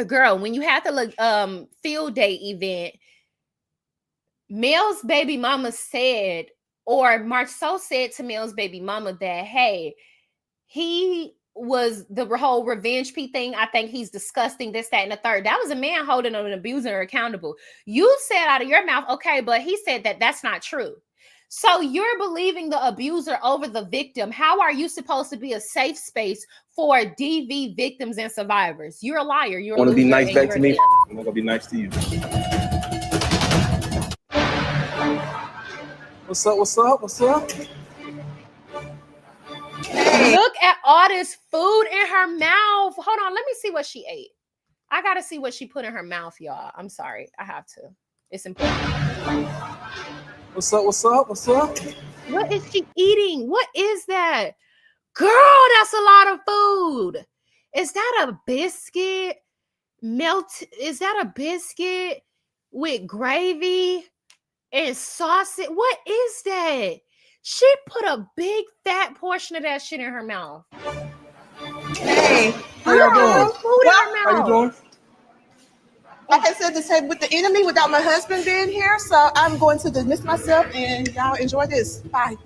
girl, when you have to field day event, Mel's baby mama said, or Marceau said to Mel's baby mama that, hey, he was the whole revenge thing. I think he's disgusting, this, that, and the third. That was a man holding an abuser accountable. You said out of your mouth, okay, but he said that that's not true. So you're believing the abuser over the victim. How are you supposed to be a safe space for DV victims and survivors? You're a liar. You're Want to be nice back to me? I'm not gonna be nice to you. What's up? What's up? What's up? Look at all this food in her mouth. Hold on, let me see what she ate. I gotta see what she put in her mouth, y'all. I'm sorry, I have to. It's important. What's up? What's up? What's up? What is she eating? What is that? Girl, that's a lot of food. Is that a biscuit? Is that a biscuit with gravy and sausage? What is that? She put a big fat portion of that shit in her mouth. Hey, How y'all doing? Food in her How you mouth. doing? like I said, this with the enemy without my husband being here, so I'm going to dismiss myself and y'all enjoy this. Bye.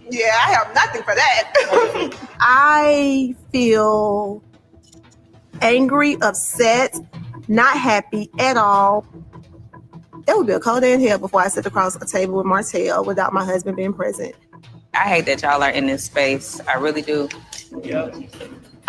Yeah, I have nothing for that. I feel angry, upset, not happy at all. That would be a cold day in hell before I sit across a table with Martell without my husband being present. I hate that y'all are in this space. I really do. Yep.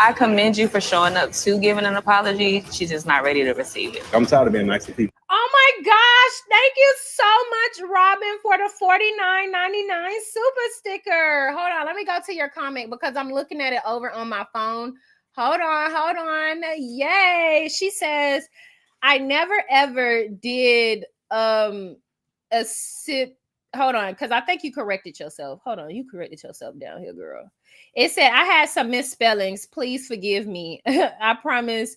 I commend you for showing up to giving an apology. She's just not ready to receive it. I'm tired of being nice to people. Oh my gosh, thank you so much, Robin, for the $49.99 super sticker. Hold on, let me go to your comment because I'm looking at it over on my phone. Hold on. Yay. She says, I never ever did a sip. Hold on, because I think you corrected yourself. Hold on, you corrected yourself down here, girl. It said, I had some misspellings. Please forgive me. I promise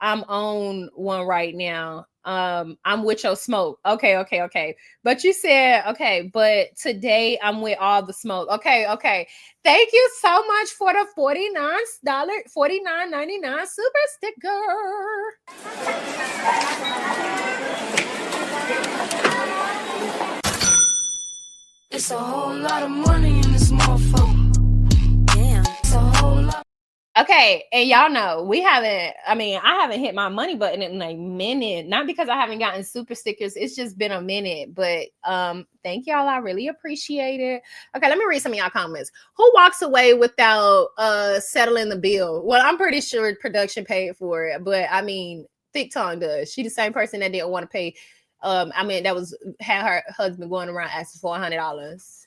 I'm on one right now. I'm with your smoke. Okay. But you said, okay, but today I'm with all the smoke. Okay. Thank you so much for the $49.99 super sticker. It's a whole lot of money in this motherfucker. Damn, it's a whole lot. Okay, and y'all know I haven't hit my money button in a minute. Not because I haven't gotten super stickers, it's just been a minute. But thank y'all. I really appreciate it. Okay, let me read some of y'all comments. Who walks away without settling the bill? Well, I'm pretty sure production paid for it, but I mean, Thick Tongue does. She the same person that didn't want to pay. That had her husband going around asking for $100.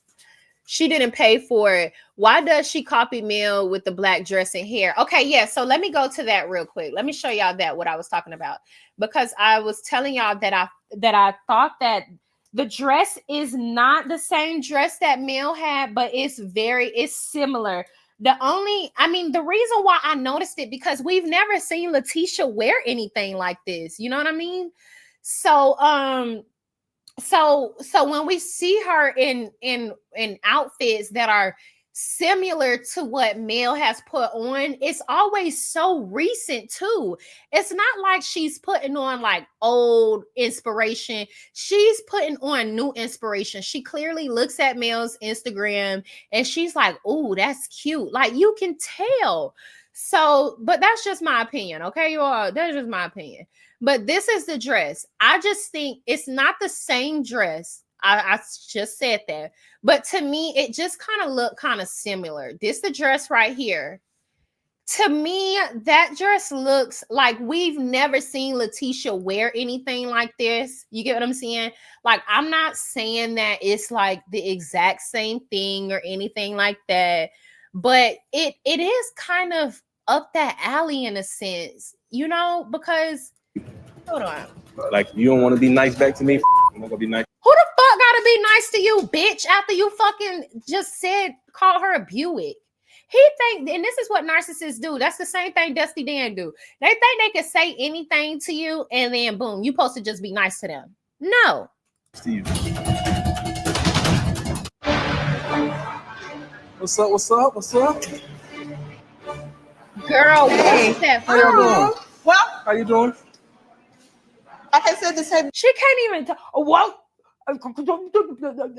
She didn't pay for it. Why does she copy Mel with the black dress and hair? Okay, yeah. So let me go to that real quick. Let me show y'all what I was talking about, because I was telling y'all that I thought that the dress is not the same dress that Mel had, but it's similar. The reason why I noticed it, because we've never seen Letitia wear anything like this. You know what I mean? So when we see her in outfits that are similar to what Mel has put on, it's always so recent too. It's not like she's putting on like old inspiration. She's putting on new inspiration. She clearly looks at Mel's Instagram and she's like, "Oh, that's cute." Like, you can tell. So, but that's just my opinion. Okay, you all, that's just my opinion. But this is the dress. I just think it's not the same dress. I just said that. But to me, it just kind of looked kind of similar. This the dress right here. To me, that dress looks like we've never seen Letitia wear anything like this. You get what I'm saying? Like, I'm not saying that it's like the exact same thing or anything like that. But it is kind of up that alley in a sense, because hold on. Like, you don't want to be nice back to me? I'm not gonna be nice. Who the fuck gotta be nice to you, bitch, after you fucking just call her a Buick? He think, and this is what narcissists do. That's the same thing Dusty Dan do. They think they can say anything to you, and then boom, you supposed to just be nice to them. No. Steve. What's up? Girl, what's that? How y'all doing? Well, How you doing? like I said, this She can't even talk. What?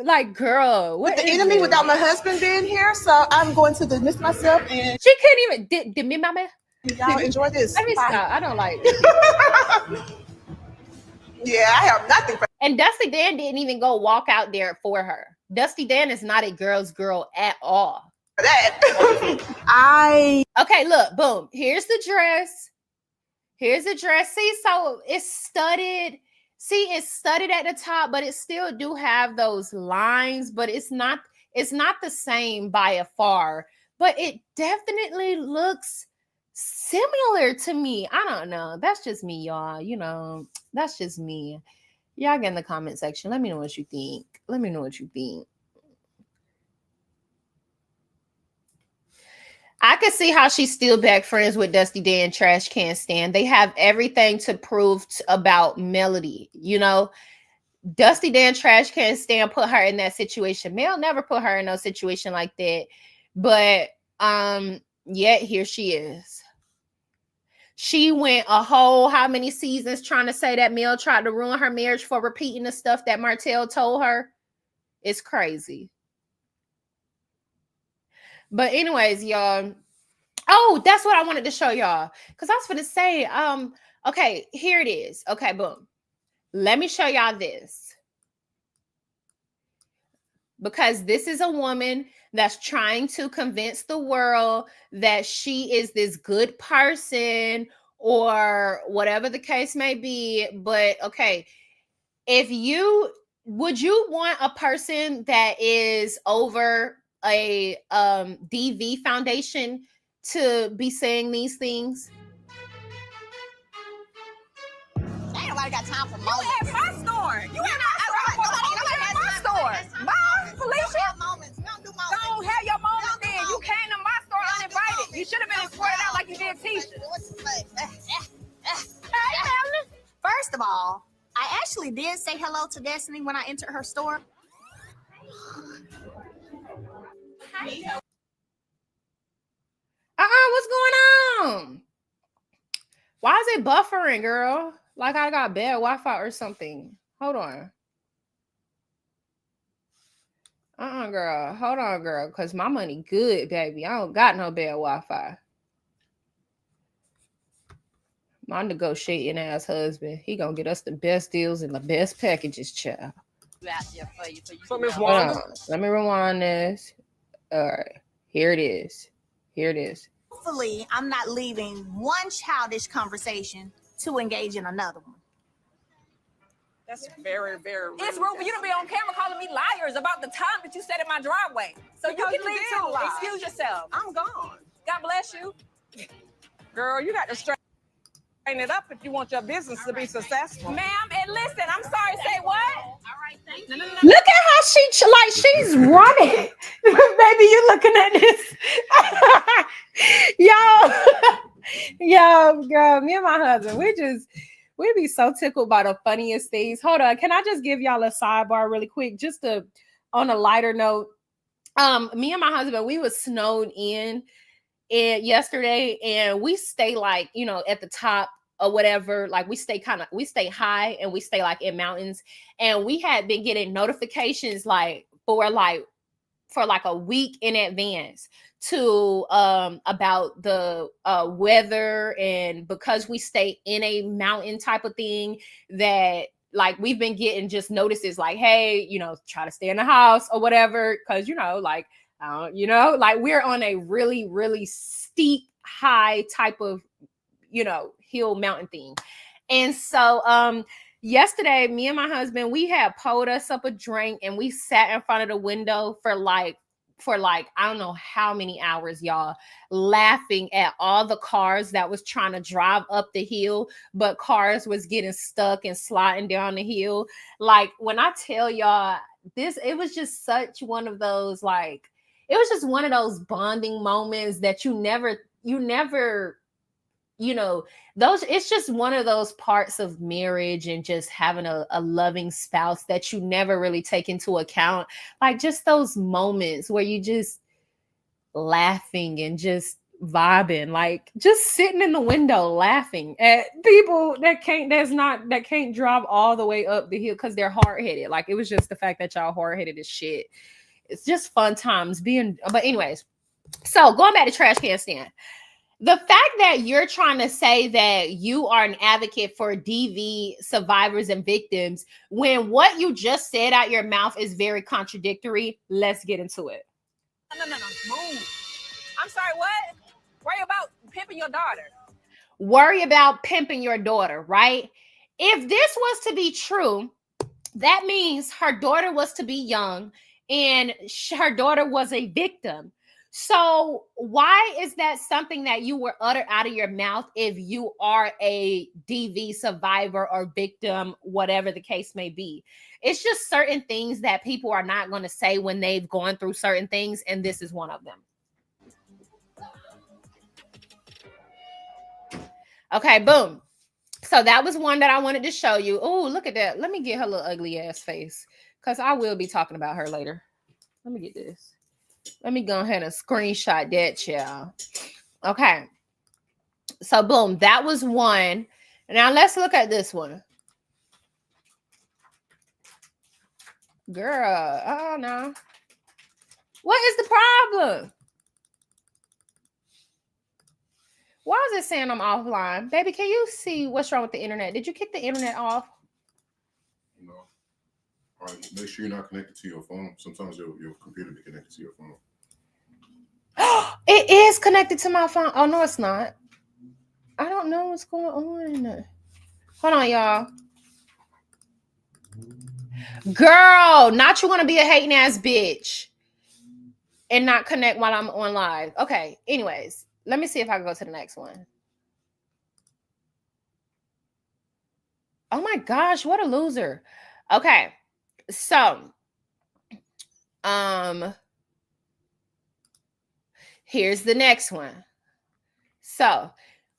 Like, girl, what with the is enemy this? without my husband being here, so I'm going to dismiss myself and She can't even. Did me, mama? y'all enjoy this. Let me Bye. stop. I don't like. Yeah, I have nothing for And Dusty Dan didn't even go walk out there for her. Dusty Dan is not a girl's girl at all. that. Okay, look, boom. Here's the dress. See, so it's studded. See, it's studded at the top, but it still do have those lines, but it's not the same by a far. But it definitely looks similar to me. I don't know. That's just me, y'all. That's just me. Y'all get in the comment section. Let me know what you think. I can see how she's still back friends with Dusty Dan Trash Can Stan. They have everything to prove about Melody. Dusty Dan Trash Can Stan put her in that situation. Mel never put her in no situation like that. But yet here she is. She went a whole how many seasons trying to say that Mel tried to ruin her marriage for repeating the stuff that Martell told her. It's crazy. But anyways, y'all. Oh, that's what I wanted to show y'all. Because I was going to say, okay, here it is. Okay, boom. Let me show y'all this. Because this is a woman that's trying to convince the world that she is this good person or whatever the case may be. But okay, would you want a person that is over a DV foundation to be saying these things? Ain't nobody got time for moments. You at my store. You at my store. Mom, Felicia. Moments. We don't do moments. Don't have your moments then. You came to my store uninvited. You should have been escorted out like you did Tisha. Hey, Melanie. First of all, I actually did say hello to Destiny when I entered her store. What's going on? Why is it buffering, girl? Like I got bad Wi-Fi or something. Hold on. Girl. Hold on, girl. Because my money good, baby. I don't got no bad Wi-Fi. My negotiating ass husband. He gonna get us the best deals and the best packages, child. So, Miss Wanda. Let me rewind this. All right. Here it is. Hopefully, I'm not leaving one childish conversation to engage in another one. That's very, very rude. It's rude for you to be on camera calling me liars about the time that you sat in my driveway. So you can leave too. Excuse yourself. I'm gone. God bless you. Girl, you got to straighten it up if you want your business to be successful. Ma'am, and listen, I'm sorry, say what? All right, thank you. No. Look at how she's running. Baby, you looking at this. Yo, girl, me and my husband, we be so tickled by the funniest things. Hold on, can I just give y'all a sidebar really quick, just on a lighter note? Me and my husband, we was snowed in yesterday, and we stay like, at the top or whatever. Like we stay high, and we stay like in mountains, and we had been getting notifications like for a week in advance to about the weather, and because we stay in a mountain type of thing, that like we've been getting just notices like, hey, try to stay in the house or whatever, because like we're on a really, really steep high type of hill mountain thing. And so yesterday, me and my husband, we had pulled us up a drink, and we sat in front of the window for like I don't know how many hours, y'all, laughing at all the cars that was trying to drive up the hill, but cars was getting stuck and sliding down the hill. Like when I tell y'all this, it was just such one of those, like, it was just one of those bonding moments that you never it's just one of those parts of marriage and just having a loving spouse that you never really take into account. Like just those moments where you just laughing and just vibing, like just sitting in the window laughing at people that can't drive all the way up the hill because they're hard-headed. Like it was just the fact that y'all hard-headed as shit. It's just fun times but anyways, so going back to trash can stand. The fact that you're trying to say that you are an advocate for DV survivors and victims, when what you just said out your mouth is very contradictory, let's get into it. No. Move. I'm sorry, what? Worry about pimping your daughter. Worry about pimping your daughter, right? If this was to be true, that means her daughter was to be young and her daughter was a victim. So why is that something that you were utter out of your mouth if you are a DV survivor or victim, whatever the case may be? It's just certain things that people are not going to say when they've gone through certain things, and this is one of them. Okay, boom. So that was one that I wanted to show you. Oh, look at that. Let me get her little ugly ass face, because I will be talking about her later. Let me get this. Let me go ahead and screenshot that, y'all. Okay. So, boom, that was one. Now, let's look at this one. Girl, oh, no. What is the problem? Why is it saying I'm offline? Baby, can you see what's wrong with the internet? Did you kick the internet off? No. All right, make sure you're not connected to your phone. Sometimes your computer be connected to your phone. It is connected to my phone. Oh, no, it's not. I don't know what's going on. Hold on, y'all. Girl, not you want to be a hating ass bitch and not connect while I'm on live. Okay, anyways, let me see if I can go to the next one. Oh my gosh, what a loser. Okay, so here's the next one. So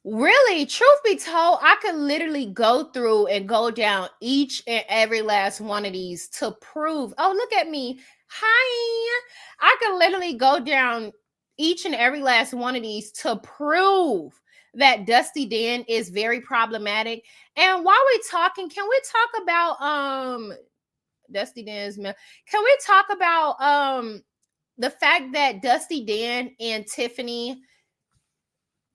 really, truth be told, I could literally go through and go down each and every last one of these to prove. Oh, look at me. Hi. I could literally go down each and every last one of these to prove that Dusty Dan is very problematic. And while we're talking, can we talk about Dusty Dan's can we talk about the fact that Dusty Dan and Tiffany,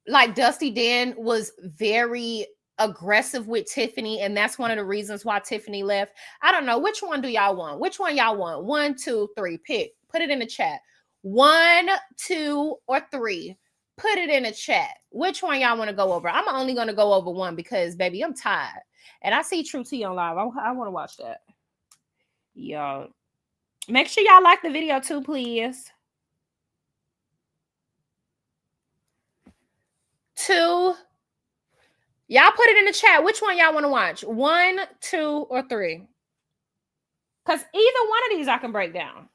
like Dusty Dan was very aggressive with Tiffany, and that's one of the reasons why Tiffany left. I don't know. Which one do y'all want? Which one y'all want? 1, 2, 3. Pick. Put it in the chat. 1, 2, or 3. Put it in the chat. Which one y'all want to go over? I'm only going to go over one because, baby, I'm tired. And I see True T on live. I want to watch that. Y'all. Make sure y'all like the video too, please. 2. Y'all put it in the chat. Which one y'all want to watch? 1, 2, or 3? Because either one of these I can break down.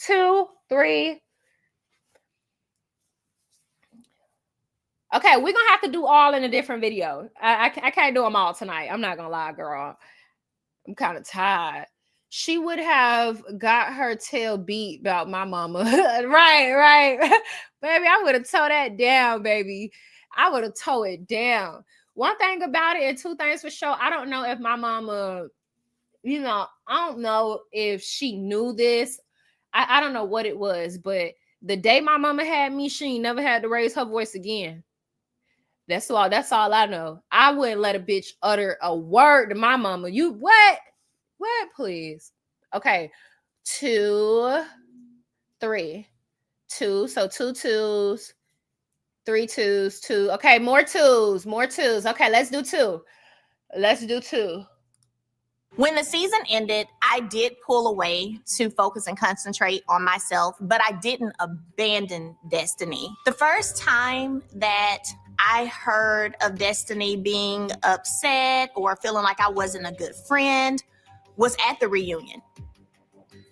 2, 3. Okay, we're going to have to do all in a different video. I can't do them all tonight. I'm not going to lie, girl. I'm kind of tired. She would have got her tail beat about my mama. right. Baby, I would have tore that down, baby. I would have tore it down. One thing about it, and 2 things for sure, I don't know if my mama, I don't know if she knew this. I don't know what it was, but the day my mama had me, she ain't never had to raise her voice again. That's all I know. I wouldn't let a bitch utter a word to my mama. You what? What, please? Okay. 2, 3. 2. So 2 2s. 3 2s. 2. Okay, more 2s. More 2s. Okay, let's do 2. Let's do 2. When the season ended, I did pull away to focus and concentrate on myself, but I didn't abandon Destiny. The first time that I heard of Destiny being upset or feeling like I wasn't a good friend was at the reunion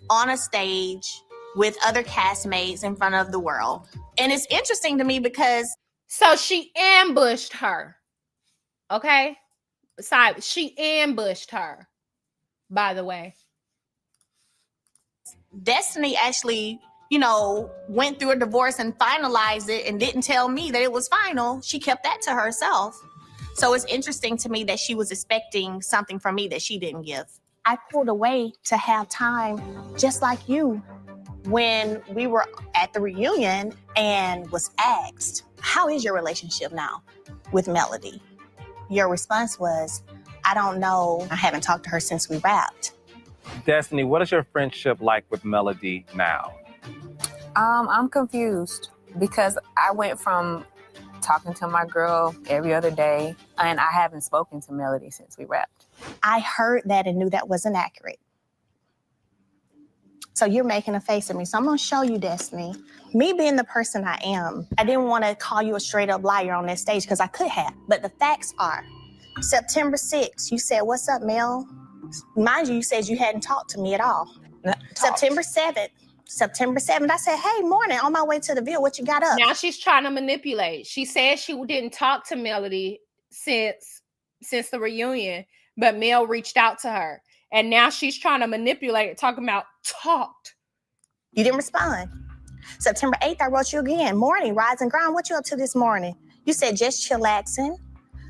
on a stage with other castmates in front of the world. And it's interesting to me because so she ambushed her. Okay? Sorry, she ambushed her, by the way. Destiny actually, went through a divorce and finalized it and didn't tell me that it was final. She kept that to herself. So it's interesting to me that she was expecting something from me that she didn't give. I pulled away to have time, just like you, when we were at the reunion and was asked, how is your relationship now with Melody? Your response was, I don't know. I haven't talked to her since we wrapped. Destiny, what is your friendship like with Melody now? I'm confused because I went from talking to my girl every other day, and I haven't spoken to Melody since we wrapped. I heard that and knew that wasn't accurate. So you're making a face at me. So I'm going to show you, Destiny. Me being the person I am, I didn't want to call you a straight up liar on that stage because I could have. But the facts are, September 6th, you said, what's up, Mel? Mind you said you hadn't talked to me at all. September 7th, I said, hey, morning, on my way to the Ville, what you got up? Now she's trying to manipulate. She said she didn't talk to Melody since the reunion, but Mel reached out to her. And now she's trying to manipulate, talking about talked. You didn't respond. September 8th, I wrote you again. Morning, rise and grind. What you up to this morning? You said just chillaxing.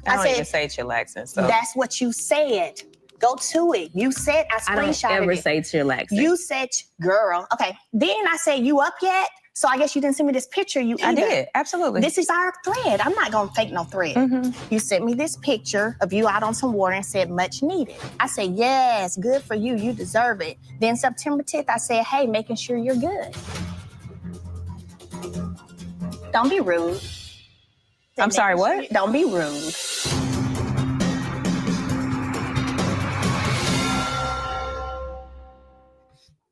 I don't even say chillaxing. So that's what you said. Go to it. You said, I screenshotted I don't ever it. say chillaxing. You said, girl. Okay. Then I said, you up yet? So I guess you didn't send me this picture. I did. Absolutely. This is our thread. I'm not going to fake no thread. Mm-hmm. You sent me this picture of you out on some water and said, much needed. I said, yes, good for you. You deserve it. Then September 10th, I said, hey, making sure you're good. Don't be rude. I'm sorry, what? Don't be rude.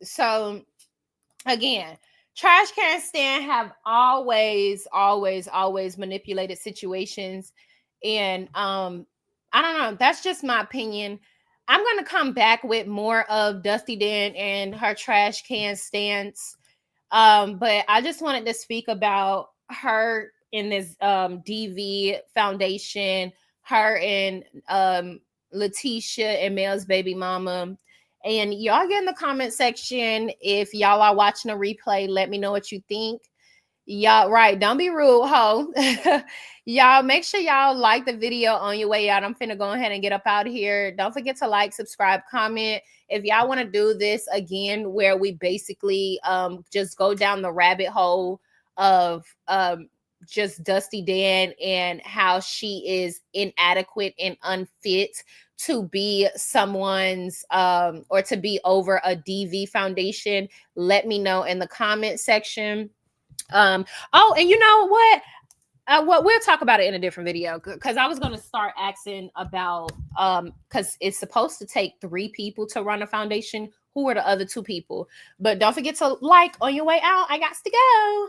So, again, trash can stand have always manipulated situations. And I don't know. That's just my opinion. I'm going to come back with more of Dusty Dan and her trash can stance. But I just wanted to speak about her in this DV Foundation, her and Letitia and Mel's baby mama. And y'all get in the comment section. If y'all are watching a replay, let me know what you think. Y'all, right. Don't be rude, ho. Y'all, make sure y'all like the video on your way out. I'm finna go ahead and get up out of here. Don't forget to like, subscribe, comment. If y'all want to do this again, where we basically just go down the rabbit hole of just Dusty Dan and how she is inadequate and unfit to be someone's or to be over a DV foundation, let me know in the comment section. Oh, and you know what? We'll talk about it in a different video, because I was going to start asking about because it's supposed to take 3 people to run a foundation. Who are the other 2 people? But don't forget to like on your way out. I got to go.